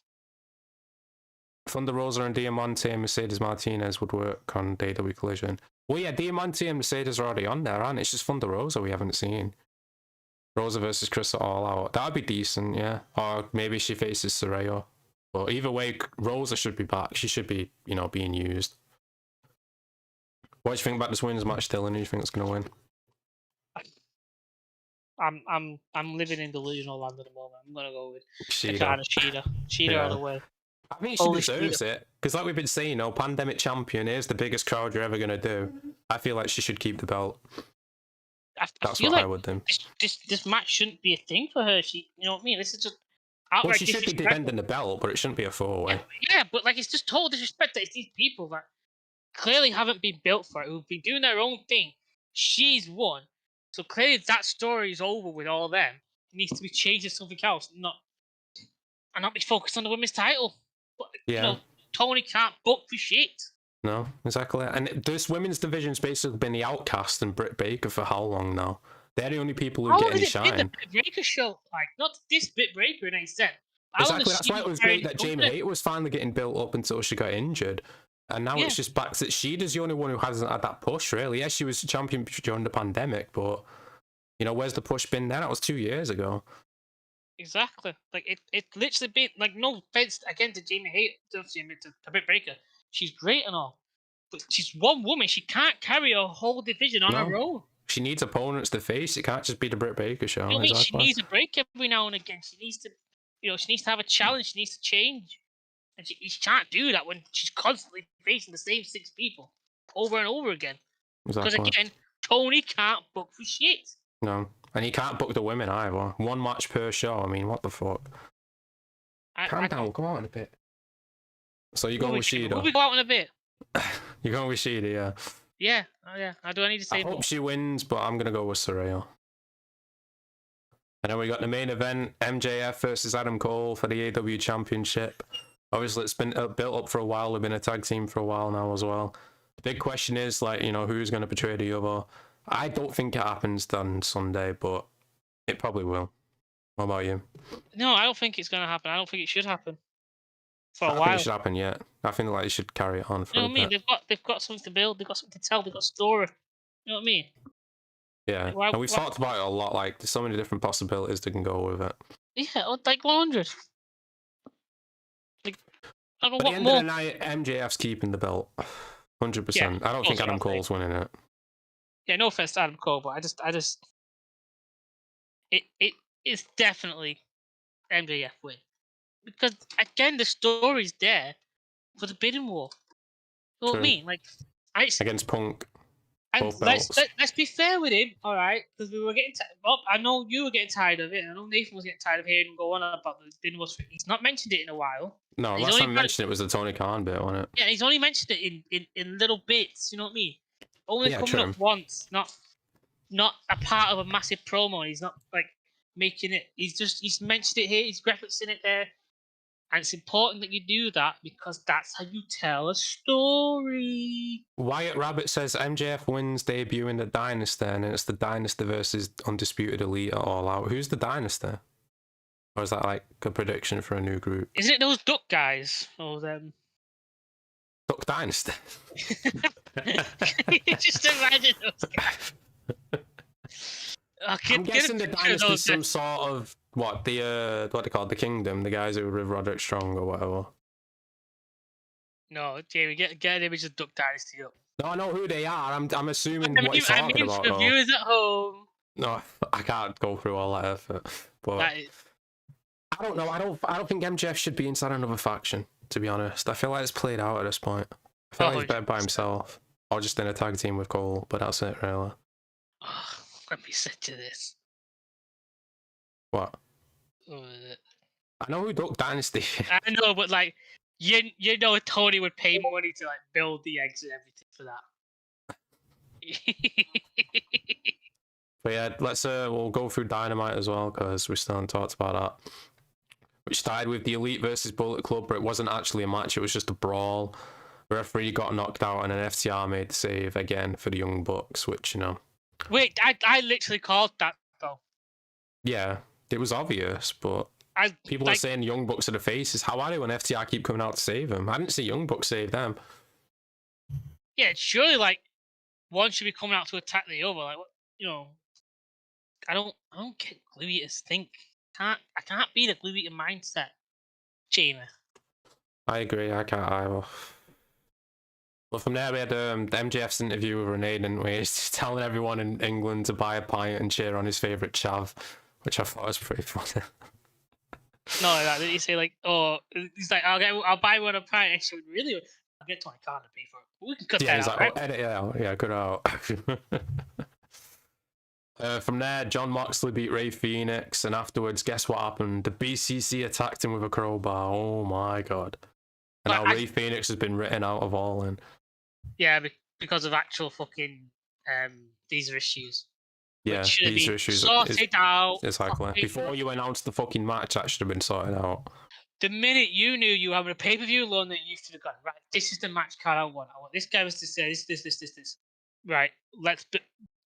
Thunder Rosa and Diamante and Mercedes Martinez would work on AEW Collision. Well, yeah, Diamante and Mercedes are already on there, aren't it? It's just Thunder Rosa we haven't seen. Rosa versus Chris All Out. That'd be decent, yeah. Or maybe she faces Saraya. But either way, Rosa should be back. She should be, being used. What do you think about this women's match, Dylan? Who do you think is going to win? I'm living in delusional land at the moment. I'm gonna go with Shida. Shida all the way. I think she deserves it because, like we've been saying, pandemic champion is the biggest crowd you're ever gonna do. I feel like she should keep the belt. That's what I would do. This match shouldn't be a thing for her. She, you know what I mean? This is just. Well, she should be defending the belt, but it shouldn't be a 4-way. Yeah, but it's just total disrespect that it's these people that clearly haven't been built for it, who've been doing their own thing. She's won. So clearly that story is over with all them. It needs to be changed to something else, not be focused on the women's title. But, Toni can't book for shit. No, exactly. And this women's division's basically been the Outcast and Britt Baker for how long now? They're the only people who get any shine. The Britt Baker show, not this Britt Baker in a sense. Exactly. That's why it was great that Jamie Hayter was finally getting built up until she got injured. And now it's just back to Shida's the only one who hasn't had that push, really. Yeah, she was champion during the pandemic, but, where's the push been then? That was 2 years ago. Exactly. It's literally been, no offense again to Jamie Hayter, to Britt Baker. She's great and all. But she's one woman. She can't carry a whole division on her own. She needs opponents to face. It can't just be the Britt Baker show. She needs a break every now and again. She needs to, she needs to have a challenge. She needs to change. And she can't do that when she's constantly facing the same 6 people over and over again. Because again, Toni can't book for shit. No. And he can't book the women either. 1 match per show. I mean, what the fuck? Calm down. Go out in a bit. So you're going with Shida? We'll go out in a bit. You're going with Shida, yeah. Yeah, yeah. Do I need to say I hope she wins, but I'm going to go with Saraya. And then we got the main event, MJF versus Adam Cole for the AEW Championship. Obviously, it's been built up for a while. They've been a tag team for a while now as well. The big question is, who's going to betray the other? I don't think it happens on Sunday, but it probably will. What about you? No, I don't think it's going to happen. I don't think it should happen. For a while. I think it should happen yet. I think they should carry it on for a bit. They've got something to build. They've got something to tell. They've got a story. You know what I mean? Yeah, and we've talked about it a lot. There's so many different possibilities they can go with it. Yeah, 100. I don't know At what the end more. of the night, MJF's keeping the belt. 100%. Yeah, I don't think Adam Cole's winning it. Yeah, no offense to Adam Cole, but it's definitely MJF win. Because again, the story's there for the bidding war. You know what I mean? Against Punk. And let's be fair with him, all right? Because we were getting Bob, I know you were getting tired of it, and I know Nathan was getting tired of hearing him go on about the bidding war. He's not mentioned it in a while. No, last time I mentioned it was the Tony Khan bit, wasn't it? Yeah, he's only mentioned it in little bits. You know what I mean? Only coming up once, not a part of a massive promo. He's not making it. He's mentioned it here. He's referencing it there. And it's important that you do that because that's how you tell a story. Wyatt Rabbit says MJF wins debut in the Dynasty, and it's the Dynasty versus Undisputed Elite at All Out. Who's the Dynasty? Or is that like a prediction for a new group? Isn't it those Duck guys? Or them? Duck Dynasty. Just imagine those guys. I'm guessing the Dynasty is some sort of what they call the Kingdom, the guys who were with Roderick Strong or whatever. No, Jamie, get an image of Duck Dynasty up. No, I know who they are. I'm assuming what you're talking about. For viewers at home. No, I can't go through all that effort. But I don't know. I don't think MJF should be inside another faction. To be honest, I feel like it's played out at this point. I feel like he's better by himself, or just in a tag team with Cole. But that's it, really. Oh, let me sit to this. What? What was it? I know who Duck Dynasty is. I know, but like, you know, Tony would pay money to like build the eggs and everything for that. But yeah, let's we'll go through Dynamite as well because we still haven't talked about that. Which started with the Elite versus Bullet Club, but it wasn't actually a match. It was just a brawl. The referee got knocked out, and an FTR made the save again for the Young Bucks, which, you know. Wait, I literally called that though. Yeah, it was obvious, but people are saying Young Bucks are the faces. How are they when FTR keep coming out to save them? I didn't see Young Bucks save them. Yeah, surely like one should be coming out to attack the other. Like, what, you know, I don't get Glue Eaters think. I can't be the Glue Eater mindset, Jamie. I agree. I can't either. But from there, we had MJF's interview with Renee, didn't we? He's telling everyone in England to buy a pint and cheer on his favourite chav, which I thought was pretty funny. No, like that. Did he say like, oh, he's like, I'll buy one a pint. And she would really, I'll get to my card to pay for it. We can cut that out, right? Oh, edit it out. Yeah, cut it out. From there, John Moxley beat Ray Phoenix, and afterwards, guess what happened? The BCC attacked him with a crowbar. Oh my god! And now Ray Phoenix has been written out of All In. Yeah, because of actual fucking visa issues. Yeah, visa issues. Sorted out. Exactly. Before you announced the fucking match, that should have been sorted out. The minute you knew you were having a pay-per-view run, that you should have gone, right, this is the match card I want. I want this guy was to say this. Right,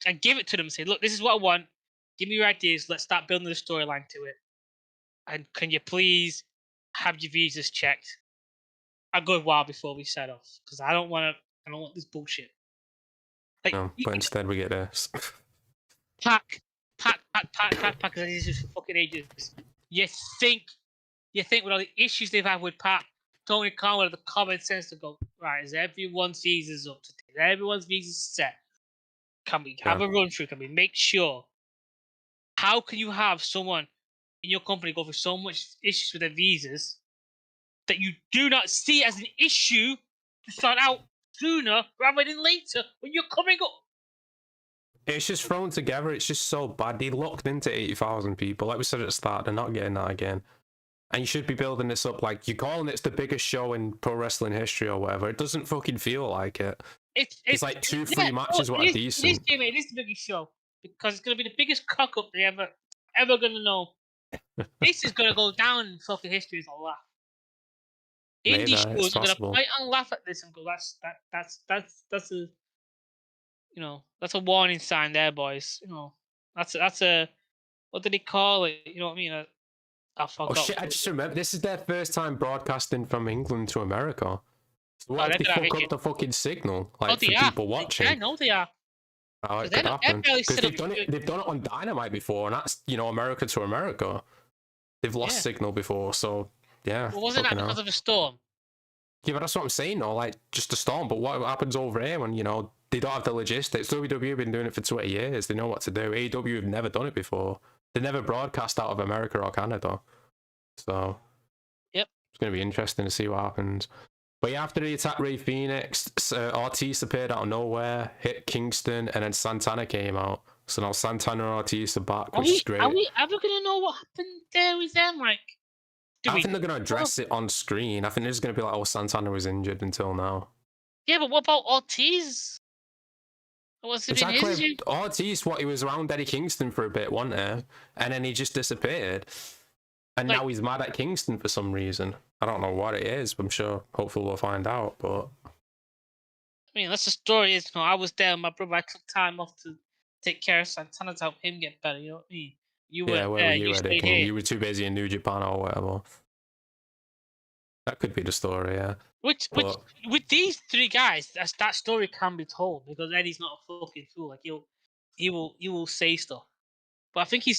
and give it to them and say, look, this is what I want. Give me your ideas. Let's start building the storyline to it. And can you please have your visas checked a good while before we set off? Because I don't want this bullshit. Like, no, but instead we get this. Pack. This is for fucking ages. You think with all the issues they've had with Pac, Tony Khan would have the common sense to go, right, is everyone's visas up to date? Is everyone's visas set? Can we have a run through? Can we make sure? How can you have someone in your company go through so much issues with their visas that you do not see as an issue to start out sooner rather than later when you're coming up? It's just thrown together. It's just so bad. They locked into 80,000 people. Like we said at the start, they're not getting that again. And you should be building this up like you're calling it's the biggest show in pro wrestling history or whatever. It doesn't fucking feel like it. It's like 2-3 matches what are decent. It is the biggest show because it's gonna be the biggest cock up they ever gonna know. This is gonna go down in fucking history as a laugh. Indie shows are gonna fight and laugh at this and go, that's a that's a warning sign there, boys. That's a what did he call it? You know what I mean? I forgot. Oh shit! I just remember this is their first time broadcasting from England to America. So what if they fuck up the fucking signal, like for people watching? I know they are. Oh, it could happen. Because they've done it on Dynamite before, and that's America to America. They've lost signal before, so yeah. Well, wasn't that because of a storm? Yeah, but that's what I'm saying, though. Like just a storm. But what happens over here when they don't have the logistics? WWE have been doing it for 20 years. They know what to do. AEW have never done it before. They never broadcast out of America or Canada. So yep, it's going to be interesting to see what happens. But yeah, after the attack Ray Phoenix, Ortiz appeared out of nowhere, hit Kingston, and then Santana came out. So now Santana and Ortiz are back, which is great. Are we ever going to know what happened there with them? Like, I think they're going to address it on screen. I think they're just going to be like, oh, Santana was injured until now. Yeah, but what about Ortiz? Exactly. Ortiz, he was around Eddie Kingston for a bit, wasn't he? And then he just disappeared. And now he's mad at Kingston for some reason. I don't know what it is, but I'm sure hopefully we'll find out. But I mean, that's the story. Is I was there with my brother. I took time off to take care of Santana to help him get better. You know what I mean? You yeah, weren't where were there. you You at it? stayed here. You were too busy in New Japan or whatever. That could be the story, yeah. Which with these three guys, that story can be told because Eddie's not a fucking fool. Like he will say stuff. But I think he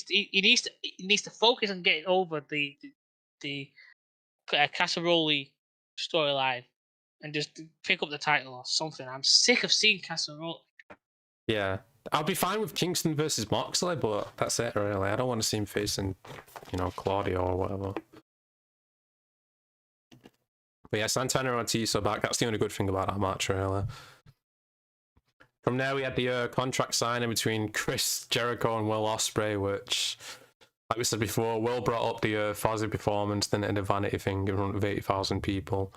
needs to focus on getting over the Casserole storyline and just pick up the title or something. I'm sick of seeing Casserole. Yeah, I'll be fine with Kingston versus Moxley, but that's it really. I don't want to see him facing, Claudio or whatever. But yeah, Santana and Ortiz are back. That's the only good thing about that match, really. From there, we had the contract signing between Chris Jericho and Will Ospreay, which, like we said before, Will brought up the Fozzy performance, then it had a vanity thing in front of 80,000 people.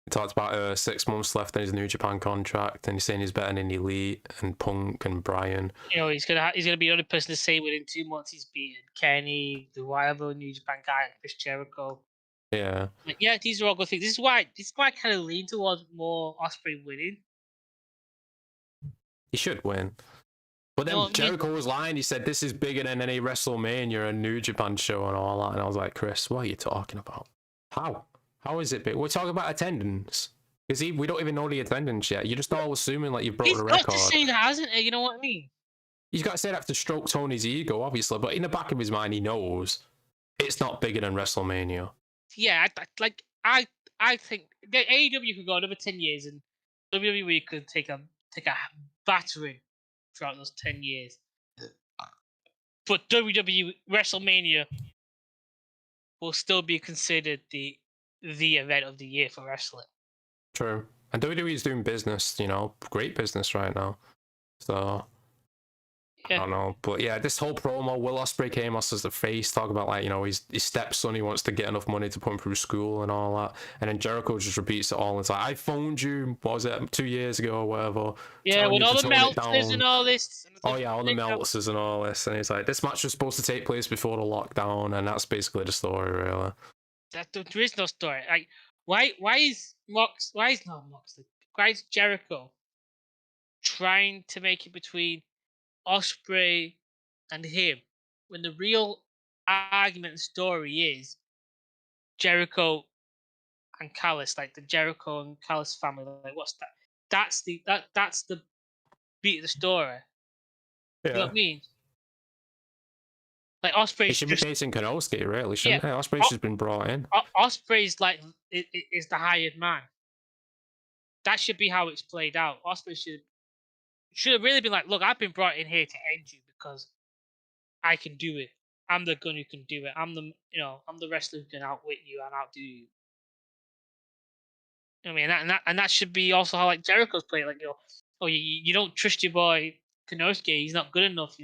He talked about 6 months left in his New Japan contract, and he's saying he's better than Elite and Punk and Bryan. He's gonna be the only person to say within 2 months he's beaten Kenny, the whatever New Japan guy, Chris Jericho. Yeah. Yeah, these are all good things. This is why I kind of lean towards more Ospreay winning. He should win. But then Jericho was lying. He said, this is bigger than any WrestleMania and New Japan show and all that. And I was like, Chris, what are you talking about? How? How is it big? We're talking about attendance. Because we don't even know the attendance yet. You're just all assuming like you've broke the record. He's got to say that, hasn't he? You know what I mean? He's got to say that to stroke Tony's ego, obviously. But in the back of his mind, he knows it's not bigger than WrestleMania. Yeah, I think AEW could go another 10 years and WWE could take a battering throughout those 10 years. But WWE WrestleMania will still be considered the event of the year for wrestling. True. And WWE is doing business, great business right now. So yeah. I don't know. But yeah, this whole promo, Will Ospreay came us as the face, talk about like, his stepson, he wants to get enough money to put him through school and all that. And then Jericho just repeats it all. It's like, I phoned you, what was it, 2 years ago or whatever. Yeah, with all the melters and all this. Oh yeah, all the melters and all this. And he's like, this match was supposed to take place before the lockdown, and that's basically the story, really. There is no story. Like, why is Jericho trying to make it between Ospreay and him when the real argument and story is Jericho and Callis, like the Jericho and Callis family? Like, what's that? That's the beat of the story. Yeah. You know what I mean? Like Ospreay should be facing Konosuke, really, shouldn't he? Ospreay's just been brought in. Ospreay's like is the hired man. That should be how it's played out. Ospreay should have really been like, look, I've been brought in here to end you because I can do it. I'm the gun who can do it. I'm the wrestler who can outwit you and outdo you. I mean, that should be also how like Jericho's played. Like, you don't trust your boy Konosuke. He's not good enough.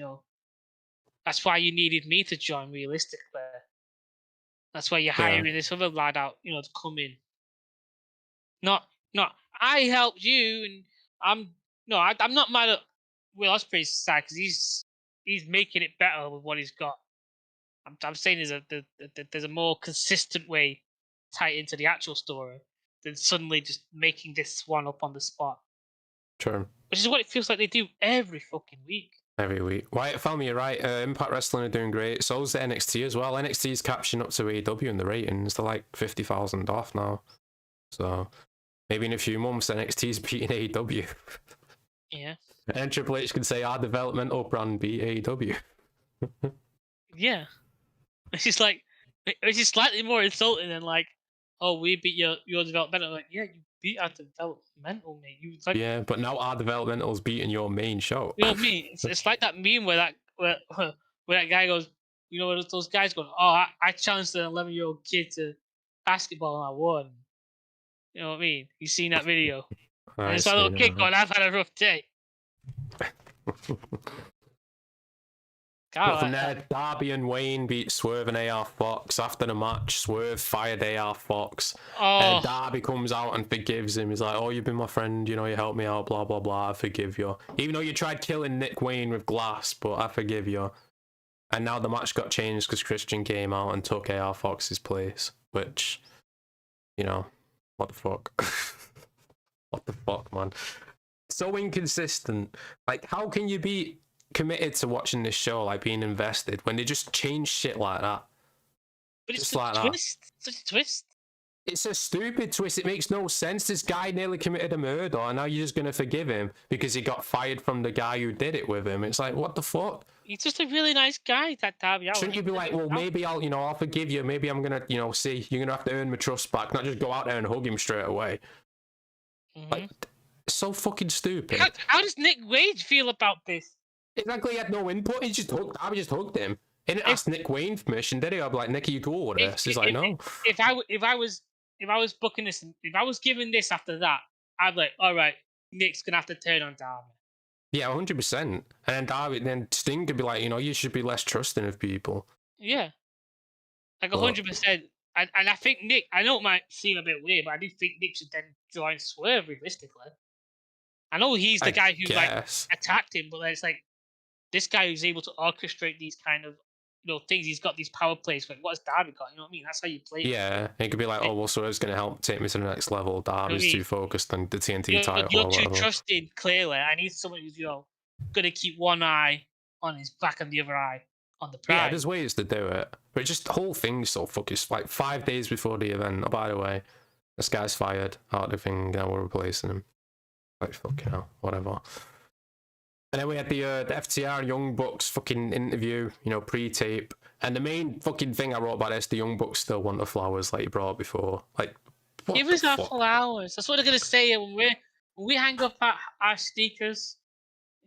That's why you needed me to join. Realistically, that's why you're hiring this other lad out. To come in. Not I helped you, and I'm not mad at Will Ospreay's side because he's making it better with what he's got. I'm saying there's a more consistent way to tie into the actual story than suddenly just making this one up on the spot. True. Which is what it feels like they do every fucking week. Every week. Wyatt, family, you're right. Impact Wrestling are doing great. So's the NXT as well. NXT's catching up to AEW in the ratings. They're like 50,000 off now. So maybe in a few months, NXT's beating AEW. Yeah. And Triple H can say our developmental brand beat AEW. Yeah. It's just slightly more insulting than like, oh, we beat your developmental. Like, yeah, you beat our developmental, mate. Yeah, but now our developmental's beating your main show. You know what I mean? It's like that meme where that guy goes, those guys go, oh, I challenged an 11-year-old kid to basketball and I won. You know what I mean? You seen that video? And it's a little kid going, I've had a rough day. But from there, Darby and Wayne beat Swerve and AR Fox. After the match, Swerve fired AR Fox. And Darby comes out and forgives him. He's like, oh, you've been my friend, you helped me out, blah, blah, blah, I forgive you. Even though you tried killing Nick Wayne with glass, but I forgive you. And now the match got changed because Christian came out and took AR Fox's place, which you know, what the fuck? What the fuck, man? So inconsistent. Like, how can you be committed to watching this show, like being invested, when they just change shit like that? But Just it's a like twist. It's a twist. It's a stupid twist. It makes no sense. This guy nearly committed a murder, and now you're just gonna forgive him because he got fired from the guy who did it with him. It's like, what the fuck? He's just a really nice guy, that Darby Allin. Shouldn't you be like, well, maybe I'll forgive you. Maybe I'm gonna, see, you're gonna have to earn my trust back, not just go out there and hug him straight away. Like, it's so fucking stupid. How does Nick Wade feel about this? Exactly, he had no input. Darby just hugged him. He didn't ask Nick Wayne permission, did he? I'd be like, Nick, are you cool with this? He's like, no. If I was booking this, if I was giving this after that, I'd be like, all right, Nick's gonna have to turn on Darby. Yeah, 100%. And then Sting could be like, you should be less trusting of people. Yeah, like 100%. And I think Nick, I know it might seem a bit weird, but I do think Nick should then join Swerve realistically. I know he's the guy who like attacked him, but it's like this guy who's able to orchestrate these kind of things. He's got these power plays. Like, what's Darby got? You know what I mean? That's how you play. Yeah, it could be like, oh, well, Swerve's going to help take me to the next level. Darby's too focused on the TNT title. You're too trusting. Clearly, I need someone who's going to keep one eye on his back and the other eye on the prize. Yeah, there's ways to do it, but just the whole thing's so fucking like 5 days before the event. Oh, by the way, this guy's fired. Out of the thing, we're replacing him. Like, fucking hell, whatever. And then we had the FTR Young Bucks fucking interview, pre-tape. And the main fucking thing I wrote about this, the Young Bucks still want the flowers like you brought up before. Like, give us our flowers. That's what they're gonna say when we hang up our stickers.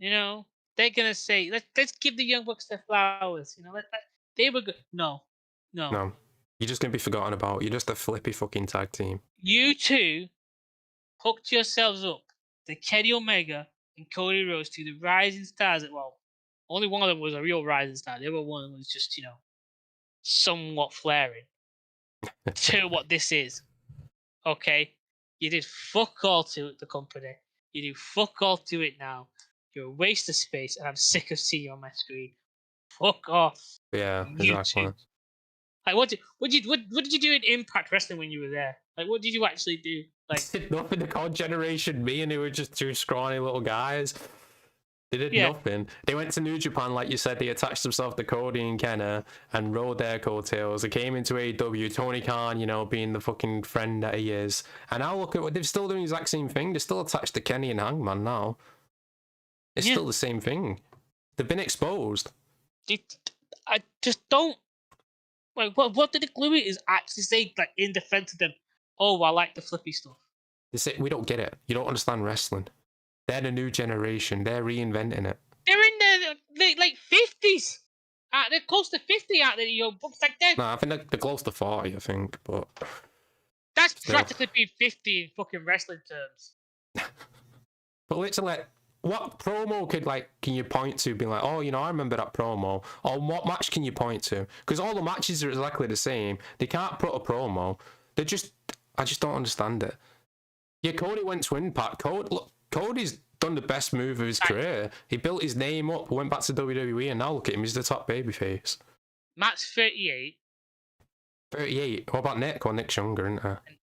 They're gonna say, let's give the Young Bucks their flowers. They were good. No. You're just gonna be forgotten about. You're just a flippy fucking tag team. You two hooked yourselves up to Kenny Omega and Cody Rhodes to the rising stars. Well, only one of them was a real rising star. The other one was just, somewhat flaring to what this is. Okay? You did fuck all to the company. You do fuck all to it now. You're a waste of space, and I'm sick of seeing you on my screen. Fuck off. Yeah, exactly. Like, what did you do in Impact Wrestling when you were there? Like, what did you actually do? Like, nothing. The COD generation, me and they were just two scrawny little guys. They did nothing. They went to New Japan, like you said. They attached themselves to Cody and Kenna and rode their coattails. They came into AEW. Tony Khan, being the fucking friend that he is. And now look at what they're still doing. The exact same thing. They're still attached to Kenny and Hangman now. It's still the same thing. They've been exposed. I just don't. Like, what did the Gluey actually say? Like, in defense of them? Oh, I like the flippy stuff. They say we don't get it. You don't understand wrestling. They're the new generation. They're reinventing it. They're in their late 50s. They're close to 50 out there, Bucks like that. No, I think they're close to 40, I think, but... That's practically being 50 in fucking wrestling terms. But literally, what promo can you point to being like, oh, I remember that promo? Or what match can you point to? Because all the matches are exactly the same. They can't put a promo. I just don't understand it. Yeah, Cody went to Impact. Cody's done the best move of his career. He built his name up, went back to WWE, and now look at him. He's the top babyface. Matt's 38. 38. What about Nick? Well, Nick's younger, isn't he?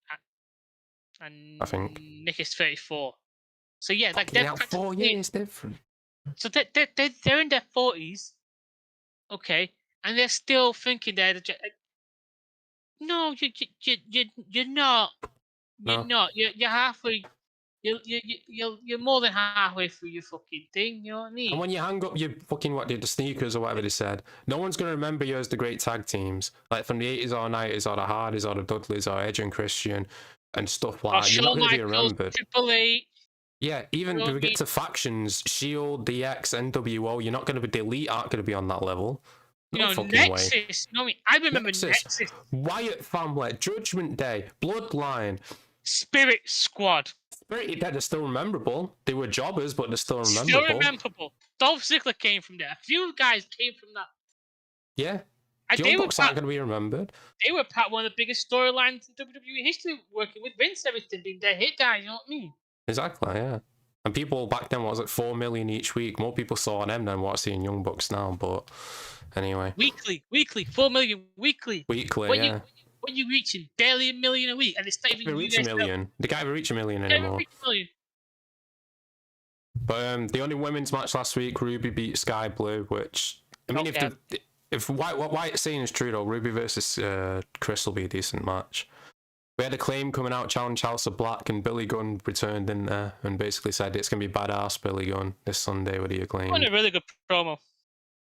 And I think Nick is 34. So yeah, like they're 4 years different. So they're in their 40s, okay, and they're still thinking they're no, you're not. You're not. You're halfway. You're more than halfway through your fucking thing. You know what I mean? And when you hang up your fucking the sneakers or whatever they said, no one's gonna remember you as the great tag teams like from the 80s or 90s or the Hardys or the Dudleys or Edge and Christian and stuff like that. You're not gonna be remembered. Triple H. Yeah, even if we get to factions, Shield, DX, NWO, you're not gonna be. The Elite aren't gonna be on that level. No fucking Nexus. way. You know what I mean? I remember Nexus. Wyatt Family, Judgment Day, Bloodline, Spirit Squad. Spirit Dead are still memorable. They were jobbers, but they're still memorable. Still memorable. Dolph Ziggler came from there. A few guys came from that. Yeah. Young Bucks aren't going to be remembered. They were part of one of the biggest storylines in WWE history, working with Vince and everything, being their hit guys, you know what I mean? Exactly, yeah. And people back then, what was it, 4 million each week? More people saw them than what seeing Young Bucks now, but anyway. Weekly, 4 million weekly. Weekly, yeah. What are you reaching? Barely 1 million a week, and it's not even reach a million. The guy ever reach a million anymore. But the only women's match last week, Ruby beat Sky Blue, which I mean, if what it's saying is true though, Ruby versus Chris will be a decent match. We had Acclaimed coming out, challenge House of Black, and Billy Gunn returned in there and basically said it's gonna be badass Billy Gunn this Sunday with the Acclaimed. What a really good promo.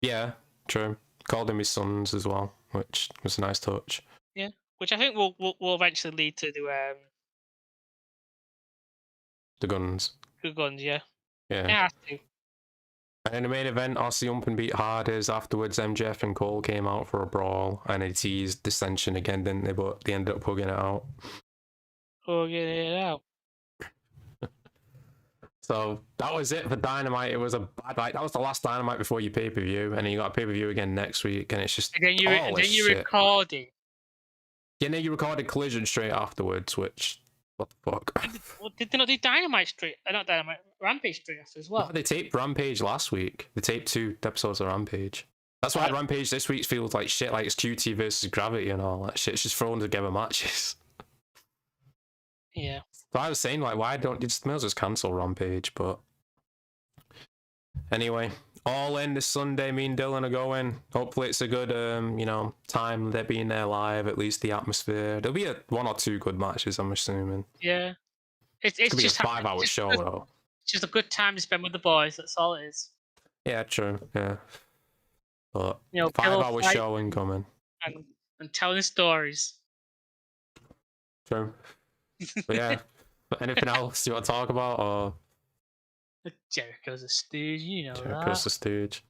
Yeah, true. Called him his sons as well, which was a nice touch. Yeah, which I think will eventually lead to the Guns. The Guns, yeah. Yeah. It has to. And in the main event, Aussie and beat Hardys. Afterwards, MJF and Cole came out for a brawl, and they teased dissension again, didn't they? But they ended up hugging it out. Hugging it out. So that was it for Dynamite. It was a bad night. That was the last Dynamite before your pay-per-view, and then you got a pay-per-view again next week, and it's just and then you recorded. Yeah, then you recorded Collision straight afterwards, which what the fuck? Did they not do Dynamite straight? Not Dynamite, Rampage straight after as well. No, they taped Rampage last week. They taped 2 episodes of Rampage. That's why Rampage this week feels like shit, like it's QT versus Gravity and all that shit. It's just thrown together matches. Yeah. So I was saying, like, why don't you just cancel Rampage? But anyway, All In this Sunday. Me and Dylan are going. Hopefully, it's a good, time. They're being there live. At least the atmosphere. There'll be 1 or 2 good matches. I'm assuming. Yeah. It's just a 5-hour show though. It's just a good time to spend with the boys. That's all it is. Yeah, true. Yeah. But 5-hour show incoming. And telling stories. True. But yeah. Anything else you want to talk about? Or Jericho's a stooge, you know Jericho's a stooge.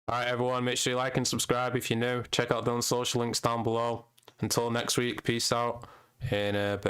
Alright, everyone, make sure you like and subscribe if you're new. Check out Dylan's social links down below. Until next week, peace out. In a bit.